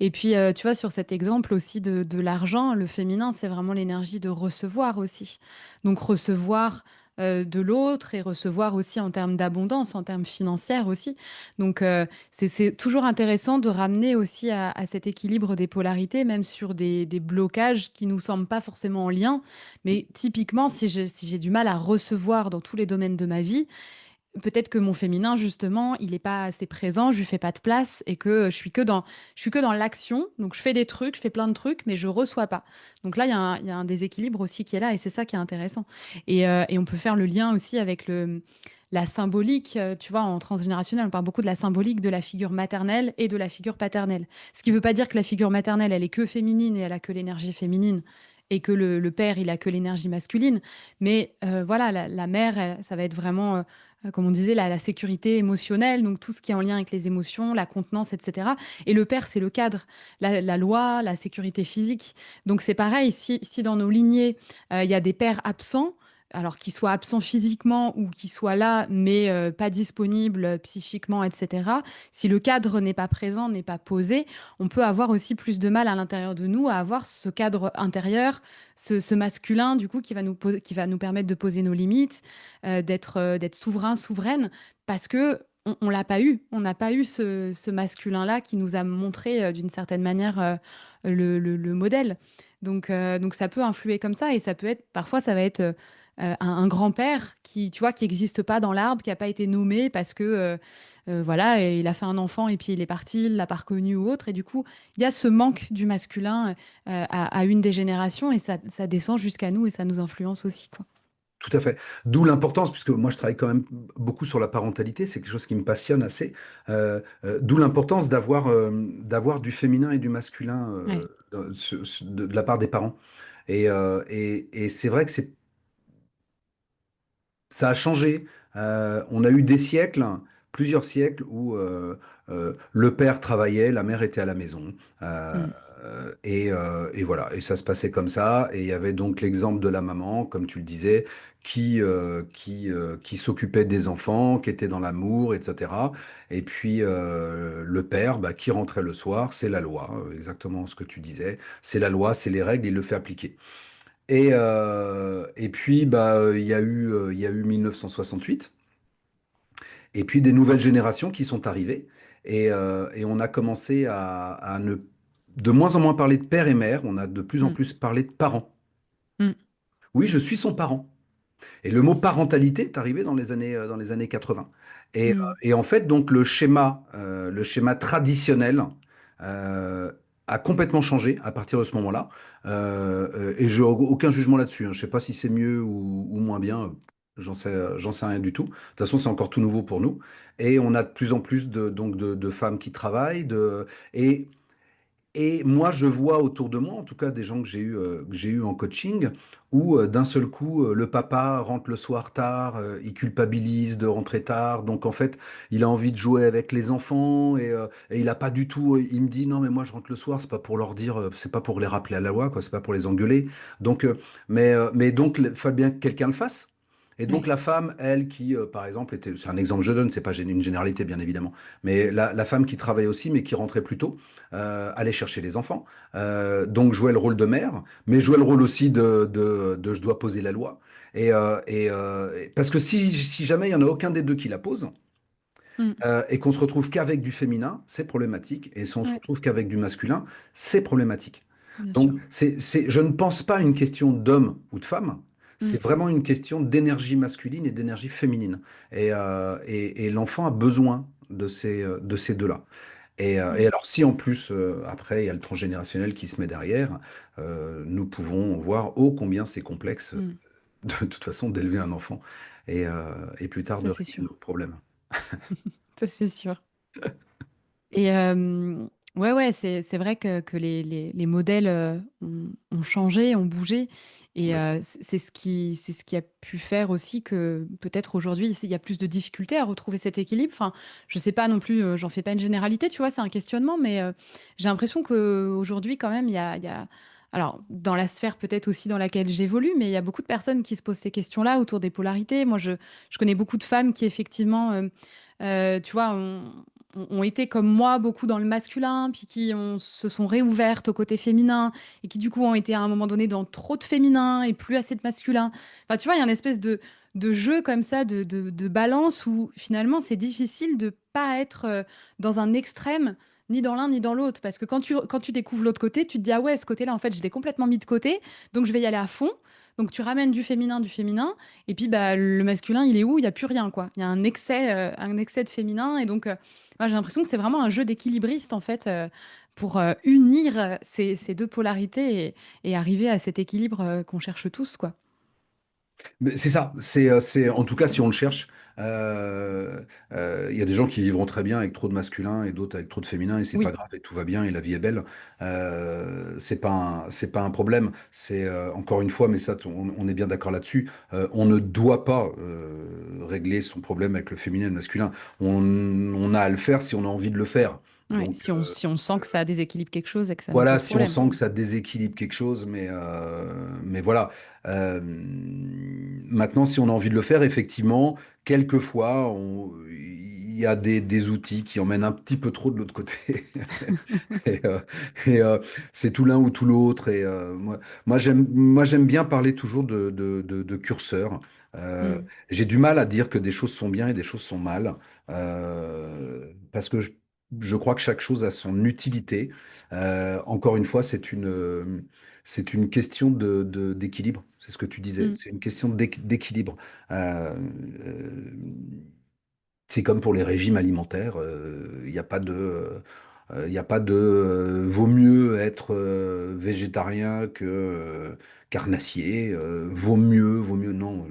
Et puis, tu vois, sur cet exemple aussi de l'argent, le féminin, c'est vraiment l'énergie de recevoir aussi. Donc, recevoir de l'autre et recevoir aussi en termes d'abondance, en termes financiers aussi. Donc, c'est toujours intéressant de ramener aussi à cet équilibre des polarités, même sur des blocages qui nous semblent pas forcément en lien. Mais typiquement, si j'ai du mal à recevoir dans tous les domaines de ma vie, peut-être que mon féminin, justement, il n'est pas assez présent, je lui fais pas de place et que je suis que dans l'action. Donc, je fais des trucs, je fais plein de trucs, mais je reçois pas. Donc là, il y a un déséquilibre aussi qui est là et c'est ça qui est intéressant. Et on peut faire le lien aussi avec la symbolique. Tu vois, en transgénérationnel, on parle beaucoup de la symbolique de la figure maternelle et de la figure paternelle. Ce qui veut pas dire que la figure maternelle, elle est que féminine et elle a que l'énergie féminine et que le père, il a que l'énergie masculine. Mais voilà, la mère, ça va être vraiment comme on disait, la sécurité émotionnelle, donc tout ce qui est en lien avec les émotions, la contenance, etc. Et le père, c'est le cadre, la loi, la sécurité physique. Donc c'est pareil, si dans nos lignées, il y a des pères absents, alors qu'il soit absent physiquement ou qu'il soit là, mais pas disponible psychiquement, etc., si le cadre n'est pas présent, n'est pas posé, on peut avoir aussi plus de mal à l'intérieur de nous à avoir ce cadre intérieur, ce masculin, du coup, qui va nous permettre de poser nos limites, d'être souverain, souveraine, parce que on l'a pas eu. On n'a pas eu ce masculin-là qui nous a montré d'une certaine manière le modèle. Donc ça peut influer comme ça et ça peut être, parfois ça va être un grand-père qui, tu vois, qui n'existe pas dans l'arbre, qui n'a pas été nommé parce que, voilà, et il a fait un enfant et puis il est parti, il l'a pas reconnu ou autre. Et du coup, il y a ce manque du masculin à une des générations et ça descend jusqu'à nous et ça nous influence aussi, quoi. Tout à fait. D'où l'importance, puisque moi je travaille quand même beaucoup sur la parentalité, c'est quelque chose qui me passionne assez. D'où l'importance d'avoir du féminin et du masculin Ouais. de la part des parents. Et c'est vrai que ça a changé. On a eu des siècles, plusieurs siècles, où le père travaillait, la mère était à la maison. Euh, Mm, et voilà, et ça se passait comme ça. Et il y avait donc l'exemple de la maman, comme tu le disais, qui s'occupait des enfants, qui était dans l'amour, etc. Et puis le père, bah, qui rentrait le soir, c'est la loi, exactement ce que tu disais. C'est la loi, c'est les règles, il le fait appliquer. Et puis, bah, il y a eu 1968, et puis des nouvelles générations qui sont arrivées, et on a commencé à ne de moins en moins parler de père et mère, on a de plus en mm, plus parlé de parents. mm, Oui, je suis son parent. Et le mot parentalité est arrivé dans les années 80. mm. Et en fait, donc, le schéma traditionnel euh, a complètement changé à partir de ce moment-là. Et je n'ai aucun jugement là-dessus, hein. Je ne sais pas si c'est mieux ou moins bien. J'en sais rien du tout. De toute façon, c'est encore tout nouveau pour nous. Et on a de plus en plus de femmes qui travaillent. Et et moi, je vois autour de moi, en tout cas des gens que j'ai eu en coaching, où d'un seul coup, le papa rentre le soir tard, il culpabilise de rentrer tard, donc en fait, il a envie de jouer avec les enfants et il a pas du tout. Il me dit non, mais moi je rentre le soir, c'est pas pour leur dire, c'est pas pour les rappeler à la loi, quoi, c'est pas pour les engueuler. Donc, mais donc, il fallait bien que quelqu'un le fasse. Et donc Ouais. la femme, elle, qui, par exemple, c'est un exemple que je donne, c'est pas une généralité, bien évidemment, mais la femme qui travaille aussi, mais qui rentrait plus tôt, aller chercher les enfants, donc jouer le rôle de mère, mais jouer le rôle aussi de je dois poser la loi. Parce que si jamais il n'y en a aucun des deux qui la pose, Mm. et qu'on se retrouve qu'avec du féminin, c'est problématique. Et si on se Ouais, retrouve qu'avec du masculin, c'est problématique. bien sûr. Donc, je ne pense pas une question d'homme ou de femme. Mm, C'est vraiment une question d'énergie masculine et d'énergie féminine. Et l'enfant a besoin de ces deux-là. Et mm, alors, si en plus, après, il y a le transgénérationnel qui se met derrière, nous pouvons voir ô combien c'est complexe, mm. de toute façon, d'élever un enfant et plus tard Ça, de c'est régler sûr. nos problèmes. Ça, c'est sûr. Et ouais, ouais, c'est vrai que les modèles ont changé, ont bougé. Et Complètement. c'est ce qui a pu faire aussi que peut-être aujourd'hui, il y a plus de difficultés à retrouver cet équilibre. Enfin, je sais pas non plus, j'en fais pas une généralité, tu vois, c'est un questionnement, mais j'ai l'impression qu'aujourd'hui, quand même, il y a. Alors, dans la sphère peut-être aussi dans laquelle j'évolue, mais il y a beaucoup de personnes qui se posent ces questions-là autour des polarités. Moi, je connais beaucoup de femmes qui, effectivement, tu vois, ont été comme moi beaucoup dans le masculin, puis se sont réouvertes au côté féminin, et qui du coup ont été à un moment donné dans trop de féminin et plus assez de masculin. Enfin, tu vois, il y a une espèce de jeu comme ça, de balance, où finalement c'est difficile de pas être dans un extrême, ni dans l'un ni dans l'autre. Parce que quand tu découvres l'autre côté, tu te dis, ah ouais, ce côté-là, en fait, je l'ai complètement mis de côté, donc je vais y aller à fond. Donc tu ramènes du féminin, et puis bah, le masculin, il est où? Il n'y a plus rien, quoi. Il y a un excès de féminin, et donc moi, j'ai l'impression que c'est vraiment un jeu d'équilibriste, en fait, pour unir ces deux polarités et arriver à cet équilibre qu'on cherche tous, quoi. Mais c'est ça, en tout cas si on le cherche, il y a des gens qui vivront très bien avec trop de masculin et d'autres avec trop de féminin et c'est pas Oui, grave et tout va bien et la vie est belle. C'est pas un problème. C'est encore une fois, mais ça on est bien d'accord là-dessus. On ne doit pas régler son problème avec le féminin et le masculin. On a à le faire si on a envie de le faire. Ouais, Donc, si on sent que ça déséquilibre quelque chose et que ça nous voilà, pose si on problème. sent que ça déséquilibre quelque chose, mais voilà. Maintenant, si on a envie de le faire, effectivement, quelquefois, il y a des outils qui emmènent un petit peu trop de l'autre côté. Et, c'est tout l'un ou tout l'autre. Et j'aime bien parler toujours de curseur. Euh, Mm, j'ai du mal à dire que des choses sont bien et des choses sont mal, parce que je crois que chaque chose a son utilité. Encore une fois, c'est une question d'équilibre. C'est ce que tu disais. mm, C'est une question d'équilibre. Euh, euh, c'est comme pour les régimes alimentaires. Il n'y a pas il y a pas de vaut mieux être végétarien que carnassier. Vaut mieux, non,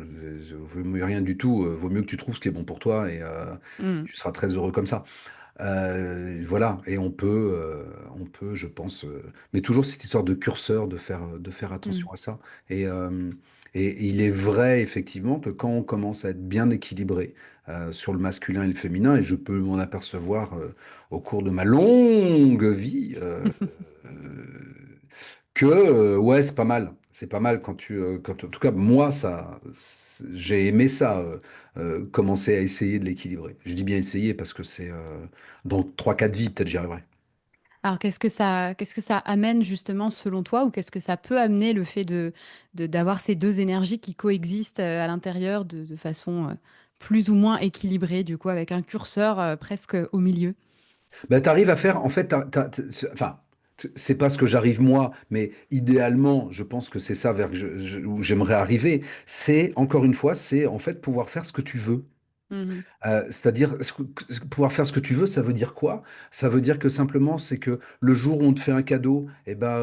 vaut mieux rien du tout. Vaut mieux que tu trouves ce qui est bon pour toi et mm, tu seras très heureux comme ça. Voilà, et on peut, je pense, mais toujours cette histoire de curseur, de faire mm, attention à ça. Et, euh, et il est vrai, effectivement, que quand on commence à être bien équilibré sur le masculin et le féminin, et je peux m'en apercevoir au cours de ma longue vie, que ouais, c'est pas mal. C'est pas mal en tout cas, moi, j'ai aimé ça, commencer à essayer de l'équilibrer. Je dis bien essayer parce que c'est dans trois quatre vies, peut-être j'y arriverai. Alors, qu'est-ce que ça amène justement selon toi, ou qu'est-ce que ça peut amener le fait d'avoir ces deux énergies qui coexistent à l'intérieur de façon plus ou moins équilibrée, du coup, avec un curseur presque au milieu? Ben, tu arrives à faire, en fait, enfin, c'est pas ce que j'arrive moi, mais idéalement, je pense que c'est ça vers où j'aimerais arriver. C'est, encore une fois, c'est en fait pouvoir faire ce que tu veux. Mhm. C'est-à-dire, pouvoir faire ce que tu veux, ça veut dire quoi? Ça veut dire que simplement, c'est que le jour où on te fait un cadeau, eh ben,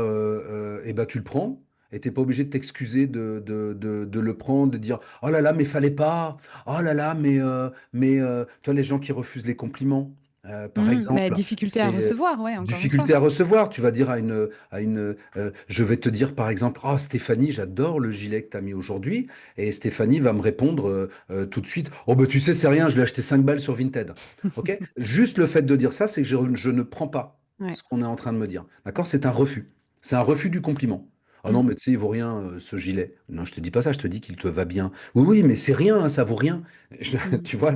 tu le prends. Et t'es pas obligé de t'excuser de le prendre, de dire oh là là, mais fallait pas. Oh là là, tu vois, les gens qui refusent les compliments, par Mhm. Mais exemple, difficulté à c'est recevoir, ouais, encore une fois. difficulté à recevoir. Tu vas dire je vais te dire par exemple, oh Stéphanie, j'adore le gilet que tu as mis aujourd'hui. Et Stéphanie va me répondre tout de suite, oh bah tu sais, c'est rien, je l'ai acheté 5 balles sur Vinted. Ok? Juste le fait de dire ça, c'est que je ne prends pas Ouais. ce qu'on est en train de me dire. D'accord? C'est un refus. C'est un refus du compliment. Oh non, Mhm. mais tu sais, il vaut rien ce gilet. Non, je te dis pas ça, je te dis qu'il te va bien. Oui, oui, mais c'est rien, hein, ça vaut rien. Mhm. Tu vois,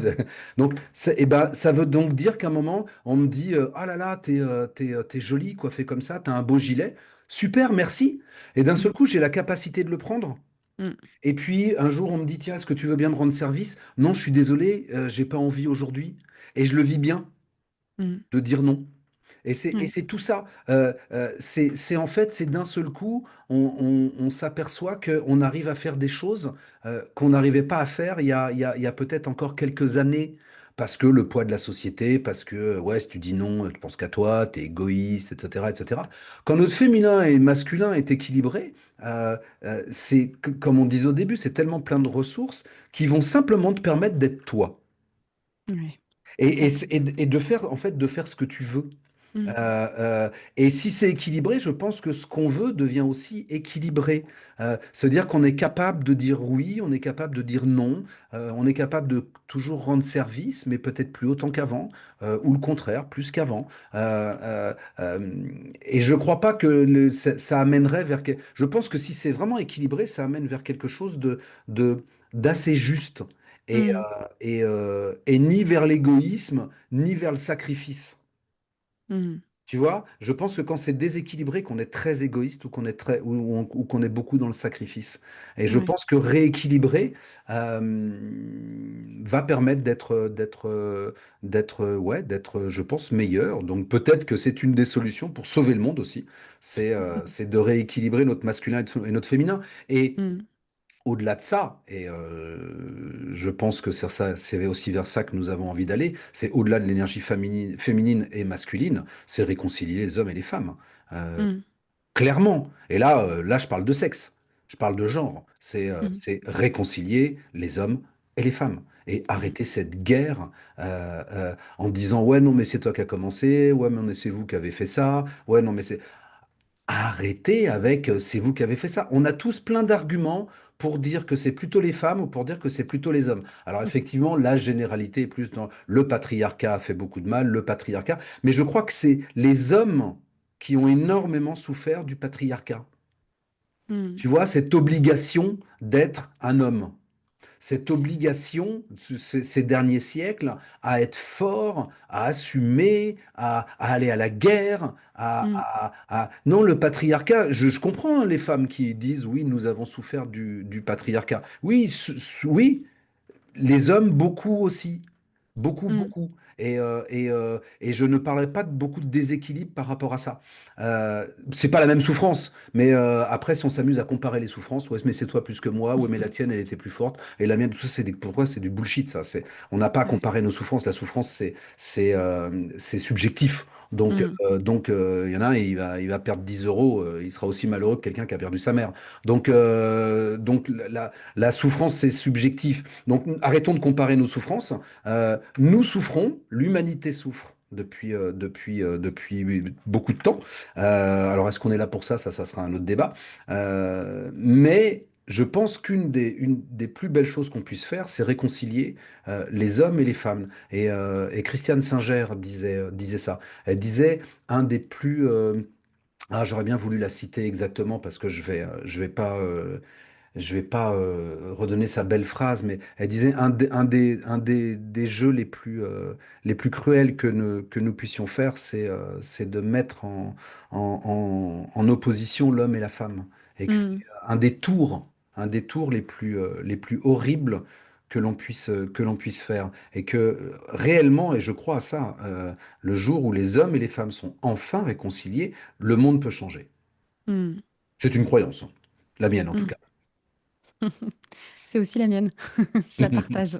donc eh ben, ça veut donc dire qu'à un moment, on me dit ah là là, t'es jolie, coiffée comme ça, t'as un beau gilet. Super, merci. Et d'un seul Mhm. coup, j'ai la capacité de le prendre. Mhm. Et puis un jour, on me dit, tiens, est-ce que tu veux bien me rendre service? Non, je suis désolé, j'ai pas envie aujourd'hui. Et je le vis bien Mhm. de dire non. Et Ouais. c'est tout ça. C'est en fait, c'est d'un seul coup, on s'aperçoit qu'on arrive à faire des choses qu'on n'arrivait pas à faire il y a peut-être encore quelques années. Parce que le poids de la société, parce que, ouais, si tu dis non, tu penses qu'à toi, tu es égoïste, etc., etc. Quand notre féminin et masculin est équilibré, comme on disait au début, c'est tellement plein de ressources qui vont simplement te permettre d'être toi. Ouais. C'est ça. Et de faire, en fait, de faire ce que tu veux. Mhm. Et si c'est équilibré, je pense que ce qu'on veut devient aussi équilibré. C'est-à-dire qu'on est capable de dire oui, on est capable de dire non, on est capable de toujours rendre service, mais peut-être plus autant qu'avant, ou le contraire, plus qu'avant. Et je crois pas que ça amènerait vers... Je pense que si c'est vraiment équilibré, ça amène vers quelque chose de, d'assez juste. Et, Mhm. et ni vers l'égoïsme, ni vers le sacrifice. Mhm. Tu vois, je pense que quand c'est déséquilibré, qu'on est très égoïste ou qu'on est ou qu'on est beaucoup dans le sacrifice. Et je Ouais. pense que rééquilibrer va permettre d'être, je pense, meilleur. Donc peut-être que c'est une des solutions pour sauver le monde aussi. C'est de rééquilibrer notre masculin et notre féminin. Et Mhm. au-delà de ça, et je pense que c'est aussi vers ça que nous avons envie d'aller, c'est au-delà de l'énergie féminine et masculine, c'est réconcilier les hommes et les femmes. Euh, Mhm. Clairement. Et là, je parle de sexe, je parle de genre. Mhm. C'est réconcilier les hommes et les femmes. Et Ouais. arrêter cette guerre en disant, ouais, non, mais c'est toi qui as commencé, ouais, mais c'est vous qui avez fait ça, ouais, non, mais c'est... Arrêtez avec c'est vous qui avez fait ça. On a tous plein d'arguments pour dire que c'est plutôt les femmes ou pour dire que c'est plutôt les hommes. Alors effectivement, la généralité est plus dans le patriarcat a fait beaucoup de mal, le patriarcat, mais je crois que c'est les hommes qui ont énormément souffert du patriarcat. Mm. Tu vois, cette obligation d'être un homme, cette obligation, ces derniers siècles, à être fort, à assumer, à aller à la guerre, Mm. Non, le patriarcat, je comprends hein, les femmes qui disent, oui, nous avons souffert du patriarcat. Oui, oui, les hommes, beaucoup aussi. Beaucoup, Mm. beaucoup. Et je ne parlerai pas de beaucoup de déséquilibre par rapport à ça. C'est pas la même souffrance, mais après, si on s'amuse à comparer les souffrances, ouais, mais c'est toi plus que moi, ouais, mais la tienne, elle était plus forte, et la mienne, tout ça, pourquoi c'est du bullshit, ça. On n'a pas à Ouais. comparer nos souffrances. La souffrance, c'est subjectif. Mm. Il y en a un, il va perdre 10 euros, il sera aussi malheureux que quelqu'un qui a perdu sa mère. La souffrance, c'est subjectif. Donc, arrêtons de comparer nos souffrances. Nous souffrons, l'humanité souffre depuis beaucoup de temps. Alors, est-ce qu'on est là pour ça? Ça sera un autre débat. Mais je pense une des plus belles choses qu'on puisse faire, c'est réconcilier les hommes et les femmes. Et Christiane Singer disait ça. Elle disait un des plus... j'aurais bien voulu la citer exactement parce que je vais pas redonner sa belle phrase, mais elle disait un des jeux les plus cruels que nous puissions faire, c'est de mettre en opposition l'homme et la femme. Et que c'est Mm. un des tours les plus horribles que l'on puisse faire. Et que réellement, et je crois à ça, le jour où les hommes et les femmes sont enfin réconciliés, le monde peut changer. Mm. C'est une croyance, hein. La mienne en tout Mm. cas. C'est aussi la mienne. Je la partage.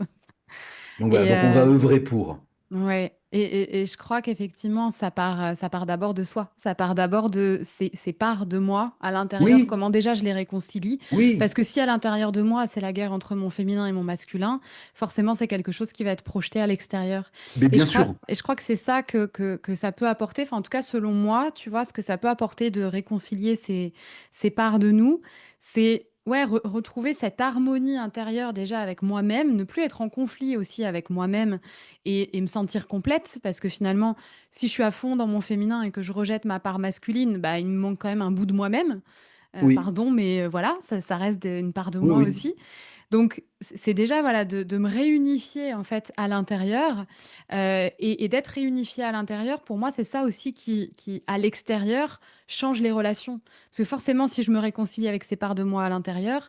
Donc voilà, Et donc on va œuvrer pour. ouais. Et je crois qu'effectivement, ça part d'abord de soi. Ça part d'abord de ces parts de moi à l'intérieur. Oui, Comment déjà je les réconcilie. oui, Parce que si à l'intérieur de moi, c'est la guerre entre mon féminin et mon masculin, forcément, c'est quelque chose qui va être projeté à l'extérieur. mais Et bien je crois, sûr. et je crois que c'est ça que ça peut apporter. Enfin, en tout cas, selon moi, tu vois, ce que ça peut apporter de réconcilier ces parts de nous, c'est ouais, retrouver cette harmonie intérieure déjà avec moi-même, ne plus être en conflit aussi avec moi-même et me sentir complète. Parce que finalement, si je suis à fond dans mon féminin et que je rejette ma part masculine, bah, il me manque quand même un bout de moi-même. Oui, Pardon, mais voilà, ça reste une part de oui, moi oui. aussi. Donc, c'est déjà voilà, de me réunifier en fait à l'intérieur et d'être réunifié à l'intérieur. Pour moi, c'est ça aussi qui, à l'extérieur, change les relations. Parce que forcément, si je me réconcilie avec ces parts de moi à l'intérieur,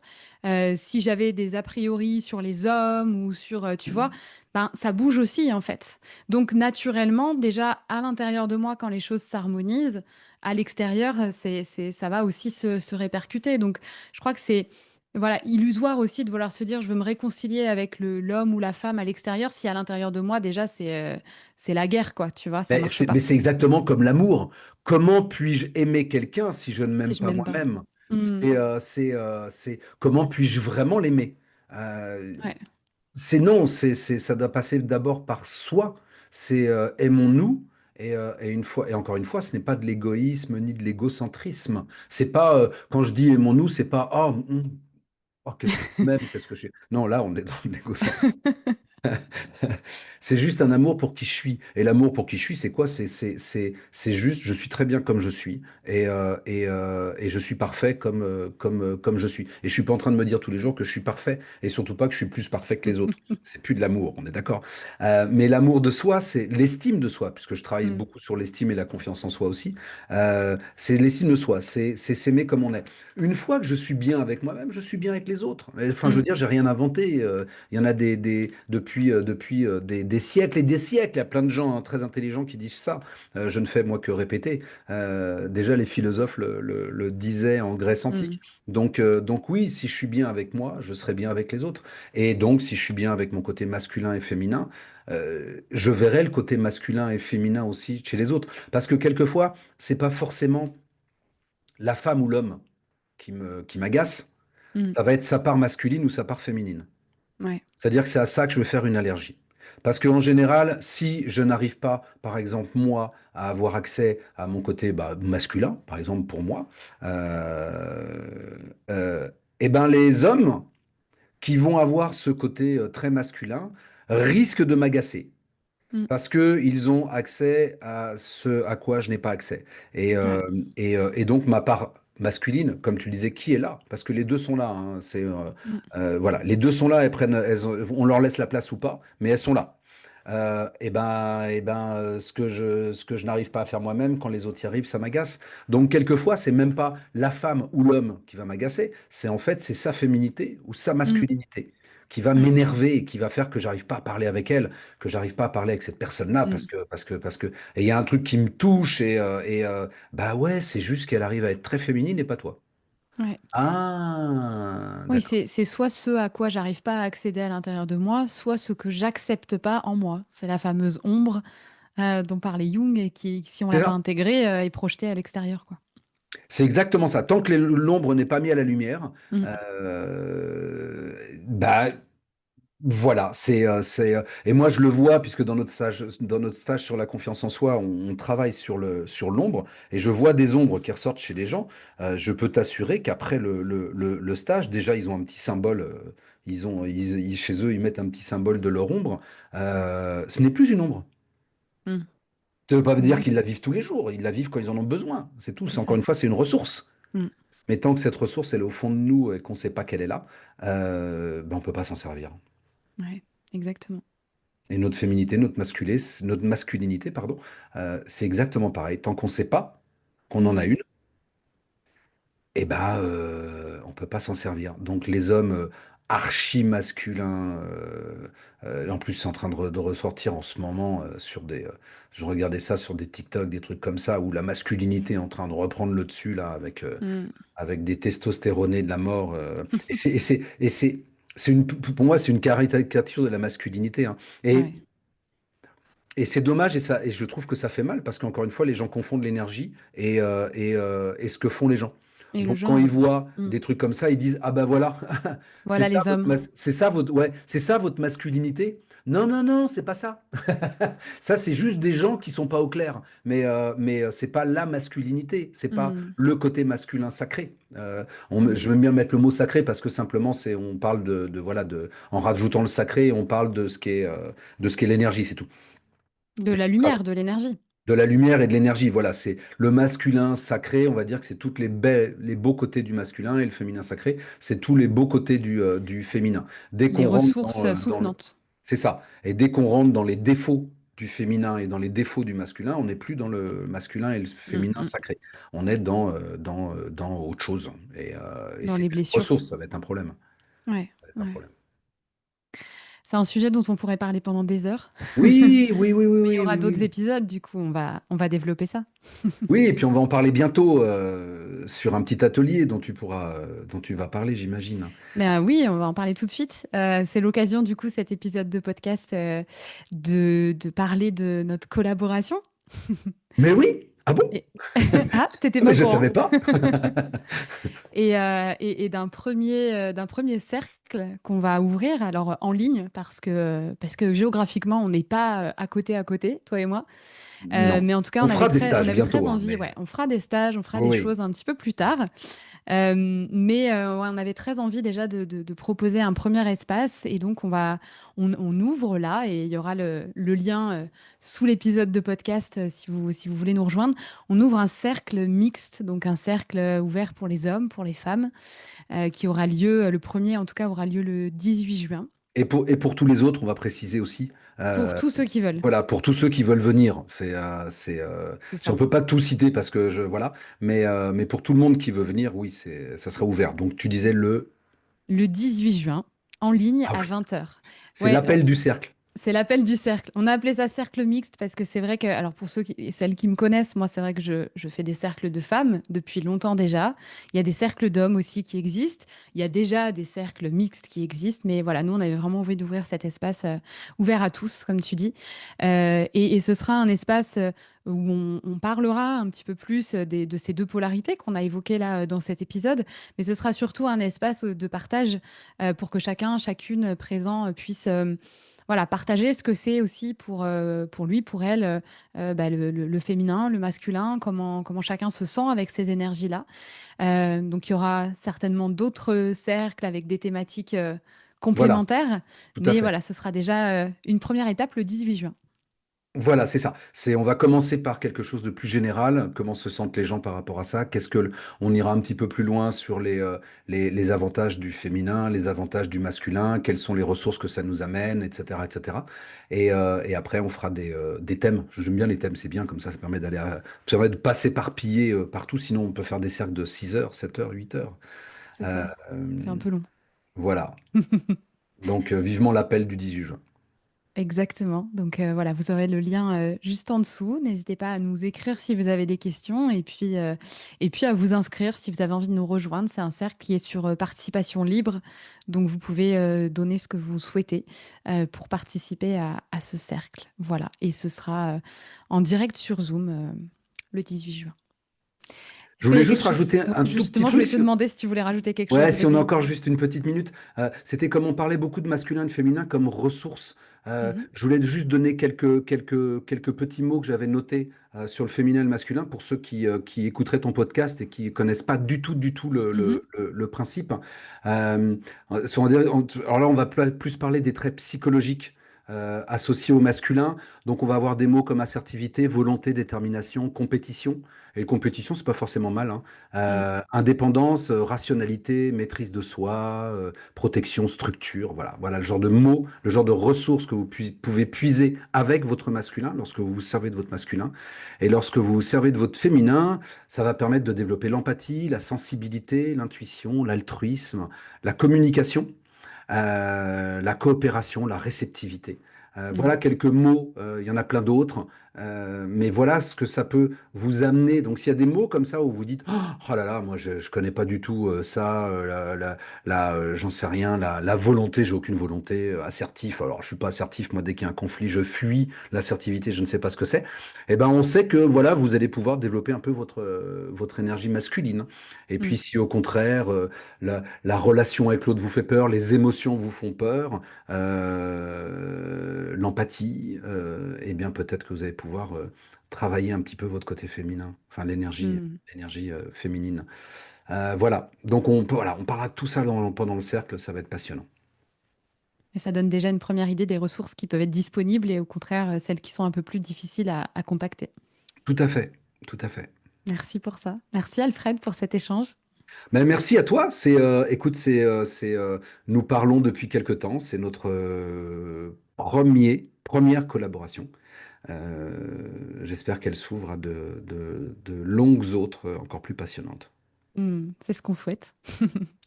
si j'avais des a priori sur les hommes ou sur, tu vois, ben, ça bouge aussi en fait. Donc, naturellement, déjà à l'intérieur de moi, quand les choses s'harmonisent, à l'extérieur, ça va aussi se répercuter. Donc, je crois que c'est voilà, illusoire aussi de vouloir se dire je veux me réconcilier avec l'homme ou la femme à l'extérieur si à l'intérieur de moi déjà c'est la guerre quoi, tu vois, ça Mais marche c'est, mais pas. c'est exactement comme l'amour. Comment puis-je aimer quelqu'un si je ne Si m'aime je pas m'aime pas. moi-même? Hmm. C'est comment puis-je vraiment l'aimer? Euh, Ouais. non, ça doit passer d'abord par soi. C'est aimons-nous. Et encore une fois, ce n'est pas de l'égoïsme ni de l'égocentrisme. C'est pas quand je dis aimons-nous, c'est pas qu'est-ce que je m'aime, qu'est-ce que je suis. Non, là, on est dans l'égocentrisme. C'est juste un amour pour qui je suis. Et l'amour pour qui je suis, c'est quoi? C'est juste, je suis très bien comme je suis. Et je suis parfait comme je suis. Et je suis pas en train de me dire tous les jours que je suis parfait. Et surtout pas que je suis plus parfait que les autres. C'est plus de l'amour, on est d'accord. Mais l'amour de soi, c'est l'estime de soi, puisque je travaille Hmm. beaucoup sur l'estime et la confiance en soi aussi. C'est l'estime de soi, c'est s'aimer comme on est. Une fois que je suis bien avec moi-même, je suis bien avec les autres. Enfin, je veux Hmm. dire, j'ai rien inventé. Il y en a depuis des siècles et des siècles. Il y a plein de gens hein, très intelligents qui disent ça. Je ne fais moi que répéter. Déjà, les philosophes le disaient en Grèce Hmm. antique. Donc oui, si je suis bien avec moi, je serai bien avec les autres. Et donc, si je suis bien avec mon côté masculin et féminin, je verrai le côté masculin et féminin aussi chez les autres. Parce que quelquefois, c'est pas forcément la femme ou l'homme qui m'agace. Hmm. Ça va être sa part masculine ou sa part féminine. Ouais. C'est-à-dire que c'est à ça que je vais faire une allergie. Parce qu'en général, si je n'arrive pas, par exemple, moi, à avoir accès à mon côté masculin, par exemple pour moi, euh, euh, Eh ben, les hommes qui vont avoir ce côté très masculin risquent de m'agacer. Mm. Parce qu'ils ont accès à ce à quoi je n'ai pas accès. Et, Ouais. et donc, ma part masculine, comme tu disais, qui est là? Parce que les deux sont là, hein. Mm. Voilà, les deux sont là, on leur laisse la place ou pas, mais elles sont là. Ce que je n'arrive pas à faire moi-même, quand les autres y arrivent, ça m'agace. Donc, quelquefois, c'est même pas la femme ou l'homme qui va m'agacer, c'est sa féminité ou sa Mm. masculinité qui va Ouais. m'énerver et qui va faire que j'arrive pas à parler avec elle, que j'arrive pas à parler avec cette personne-là Mm. et il y a un truc qui me touche bah ouais, c'est juste qu'elle arrive à être très féminine et pas toi. Ouais. Ah, Oui, d'accord. c'est soit ce à quoi j'arrive pas à accéder à l'intérieur de moi, soit ce que j'accepte pas en moi. C'est la fameuse ombre dont parlait Jung et qui, si on C'est l'a pas ça. intégrée, est projetée à l'extérieur, quoi. C'est exactement ça. Tant que l'ombre n'est pas mis à la lumière, Mm. bah voilà, et moi je le vois puisque dans notre stage sur la confiance en soi, on travaille sur l'ombre et je vois des ombres qui ressortent chez les gens. Je peux t'assurer qu'après le stage, déjà ils ont un petit symbole, chez eux ils mettent un petit symbole de leur ombre. Ce n'est plus une ombre. Mm. Ça ne veut pas dire Ouais, qu'ils la vivent tous les jours, ils la vivent quand ils en ont besoin. C'est tout. c'est Encore ça. une fois, c'est une ressource. Mm. Mais tant que cette ressource elle est au fond de nous et qu'on ne sait pas qu'elle est là, ben, on ne peut pas s'en servir. Ouais, exactement. Et notre féminité, notre masculinité, pardon, c'est exactement pareil. Tant qu'on ne sait pas qu'on en a Mm. une, eh ben, on peut pas s'en servir. Donc les hommes archi masculins, en plus c'est en train de ressortir en ce moment je regardais ça sur des TikTok, des trucs comme ça, où la masculinité est en train de reprendre le dessus là, Mm. avec des testostéronés de la mort. C'est pour moi, c'est une caricature de la masculinité, hein. Et Ouais. Et c'est dommage et je trouve que ça fait mal parce qu'encore une fois, les gens confondent l'énergie et ce que font les gens. Et le Donc quand genre ils aussi. voient Mm. des trucs comme ça, ils disent, ah ben voilà, Voilà les hommes. c'est ça votre masculinité. Non, non, non, c'est pas ça. Ça, c'est juste des gens qui sont pas au clair. Mais c'est pas la masculinité, c'est pas Mm. le côté masculin sacré. Mm. Je veux bien mettre le mot sacré parce que simplement, on parle en rajoutant le sacré, on parle de ce qu'est l'énergie, c'est tout. De la Ça, lumière, de l'énergie. de la lumière et de l'énergie, voilà, c'est le masculin sacré, on va dire que c'est les beaux côtés du masculin et le féminin sacré, c'est tous les beaux côtés du féminin. Dès Les qu'on rentre ressources soutenantes. c'est ça. Et dès qu'on rentre dans les défauts du féminin et dans les défauts du masculin, on n'est plus dans le masculin et le Mm. féminin Mm. sacré. On est dans autre chose. Et Dans c'est les plus une blessures. ressource, ça va être un problème. Ouais. Ça va être un Ouais. problème. C'est un sujet dont on pourrait parler pendant des heures. Oui, oui, oui, oui, Mais il y oui, aura oui, d'autres oui. épisodes, du coup, on va développer ça. Oui, et puis on va en parler bientôt sur un petit atelier dont tu vas parler, j'imagine. Mais oui, on va en parler tout de suite. C'est l'occasion, du coup, cet épisode de podcast, de parler de notre collaboration. Mais oui, ah bon? Et... Ah, t'étais Mais pas au je courant. savais pas. Et d'un premier cercle qu'on va ouvrir, alors en ligne, parce que géographiquement, on n'est pas à côté, toi et moi. Non. Mais en tout cas, On on avait fera des très, on stages avait très bientôt, hein, envie. mais Ouais, on fera des stages, on fera oui, des oui. choses un petit peu plus tard. Mais ouais, on avait très envie déjà de proposer un premier espace. Et donc, on ouvre là et il y aura le lien sous l'épisode de podcast si vous voulez nous rejoindre. On ouvre un cercle mixte, donc un cercle ouvert pour les hommes, pour les femmes, qui aura lieu, le premier en tout cas, aura lieu le 18 juin, Et pour tous les autres, on va préciser aussi. pour euh, tous ceux qui veulent. voilà, pour tous ceux qui veulent venir. C'est On ça. peut pas tout citer parce que voilà, mais pour tout le monde qui veut venir, oui, ça sera ouvert. Donc tu disais Le 18 juin, en ligne ah à oui, 20 h. c'est Ouais, l'appel du cercle. c'est l'appel du cercle. On a appelé ça cercle mixte parce que c'est vrai que, alors pour celles qui me connaissent, moi c'est vrai que je fais des cercles de femmes depuis longtemps déjà. Il y a des cercles d'hommes aussi qui existent. Il y a déjà des cercles mixtes qui existent. Mais voilà, nous on avait vraiment envie d'ouvrir cet espace ouvert à tous, comme tu dis. Et ce sera un espace où on parlera un petit peu plus de ces deux polarités qu'on a évoquées là dans cet épisode. Mais ce sera surtout un espace de partage pour que chacun, chacune présent puisse voilà, partager ce que c'est aussi pour lui, pour elle, bah, le féminin, le masculin, comment chacun se sent avec ces énergies-là. Donc, il y aura certainement d'autres cercles avec des thématiques Voilà, complémentaires. tout à Mais fait. voilà, ce sera déjà une première étape le 18 juin. Voilà, c'est ça. On va commencer par quelque chose de plus général. Comment se sentent les gens par rapport à ça? On ira un petit peu plus loin sur les avantages du féminin, les avantages du masculin, quelles sont les ressources que ça nous amène, etc., etc. Et après, on fera des thèmes. J'aime bien les thèmes, c'est bien comme ça permet ça permet de pas s'éparpiller partout. Sinon, on peut faire des cercles de 6 heures, 7 heures, 8 heures. C'est Euh, ça. C'est un euh, peu long. voilà. Donc, vivement l'appel du 18 juin. Exactement. Donc voilà, vous aurez le lien juste en dessous. N'hésitez pas à nous écrire si vous avez des questions et puis à vous inscrire si vous avez envie de nous rejoindre. C'est un cercle qui est sur participation libre. Donc vous pouvez donner ce que vous souhaitez pour participer à ce cercle. Voilà. Et ce sera en direct sur Zoom le 18 juin. Je Est-ce qu'il y voulais a juste quelque chose? rajouter un tout petit Justement, je voulais truc. te demander si tu voulais rajouter quelque Ouais, chose. si on a Vas-y. encore juste une petite minute, c'était comme on parlait beaucoup de masculin et de féminin comme ressources. Mhm. Je voulais juste donner quelques petits mots que j'avais notés sur le féminin et le masculin pour ceux qui écouteraient ton podcast et qui connaissent pas du tout Mhm. le principe. Euh, alors là, on va plus parler des traits psychologiques associés au masculin. Donc, on va avoir des mots comme assertivité, volonté, détermination, compétition. Et compétition, c'est pas forcément mal, hein. Mm. Indépendance, rationalité, maîtrise de soi, protection, structure, voilà. Voilà le genre de mots, le genre de ressources que vous pouvez puiser avec votre masculin lorsque vous vous servez de votre masculin. Et lorsque vous vous servez de votre féminin, ça va permettre de développer l'empathie, la sensibilité, l'intuition, l'altruisme, la communication, la coopération, la réceptivité. Mm. Voilà quelques mots, il y en a plein d'autres, mais voilà ce que ça peut vous amener. Donc s'il y a des mots comme ça où vous dites, oh là là, moi je connais pas du tout ça, j'en sais rien, la volonté, j'ai aucune volonté, assertif, alors je suis pas assertif, moi dès qu'il y a un conflit, je fuis, l'assertivité, je ne sais pas ce que c'est. Eh ben on sait que voilà, vous allez pouvoir développer un peu votre énergie masculine. Et puis Mm. si au contraire, la relation avec l'autre vous fait peur, les émotions vous font peur, l'empathie, eh bien peut-être que vous allez pouvoir travailler un petit peu votre côté féminin, enfin Mm. l'énergie féminine. Voilà, donc voilà, on parlera de tout ça pendant le cercle, ça va être passionnant. Mais ça donne déjà une première idée des ressources qui peuvent être disponibles et au contraire, celles qui sont un peu plus difficiles à contacter. Tout à fait, tout à fait. Merci pour ça. Merci Alfred pour cet échange. Ben, merci à toi. Écoute, nous parlons depuis quelque temps. C'est notre première collaboration. J'espère qu'elle s'ouvre à de longues autres encore plus passionnantes. C'est ce qu'on souhaite.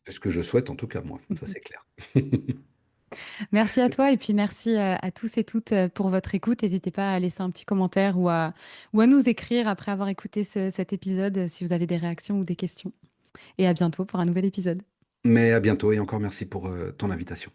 C'est ce que je souhaite en tout cas, moi, ça c'est clair. Merci à toi et puis merci à tous et toutes pour votre écoute. N'hésitez pas à laisser un petit commentaire ou à nous écrire après avoir écouté cet épisode si vous avez des réactions ou des questions. Et à bientôt pour un nouvel épisode. Mais à bientôt et encore merci pour ton invitation.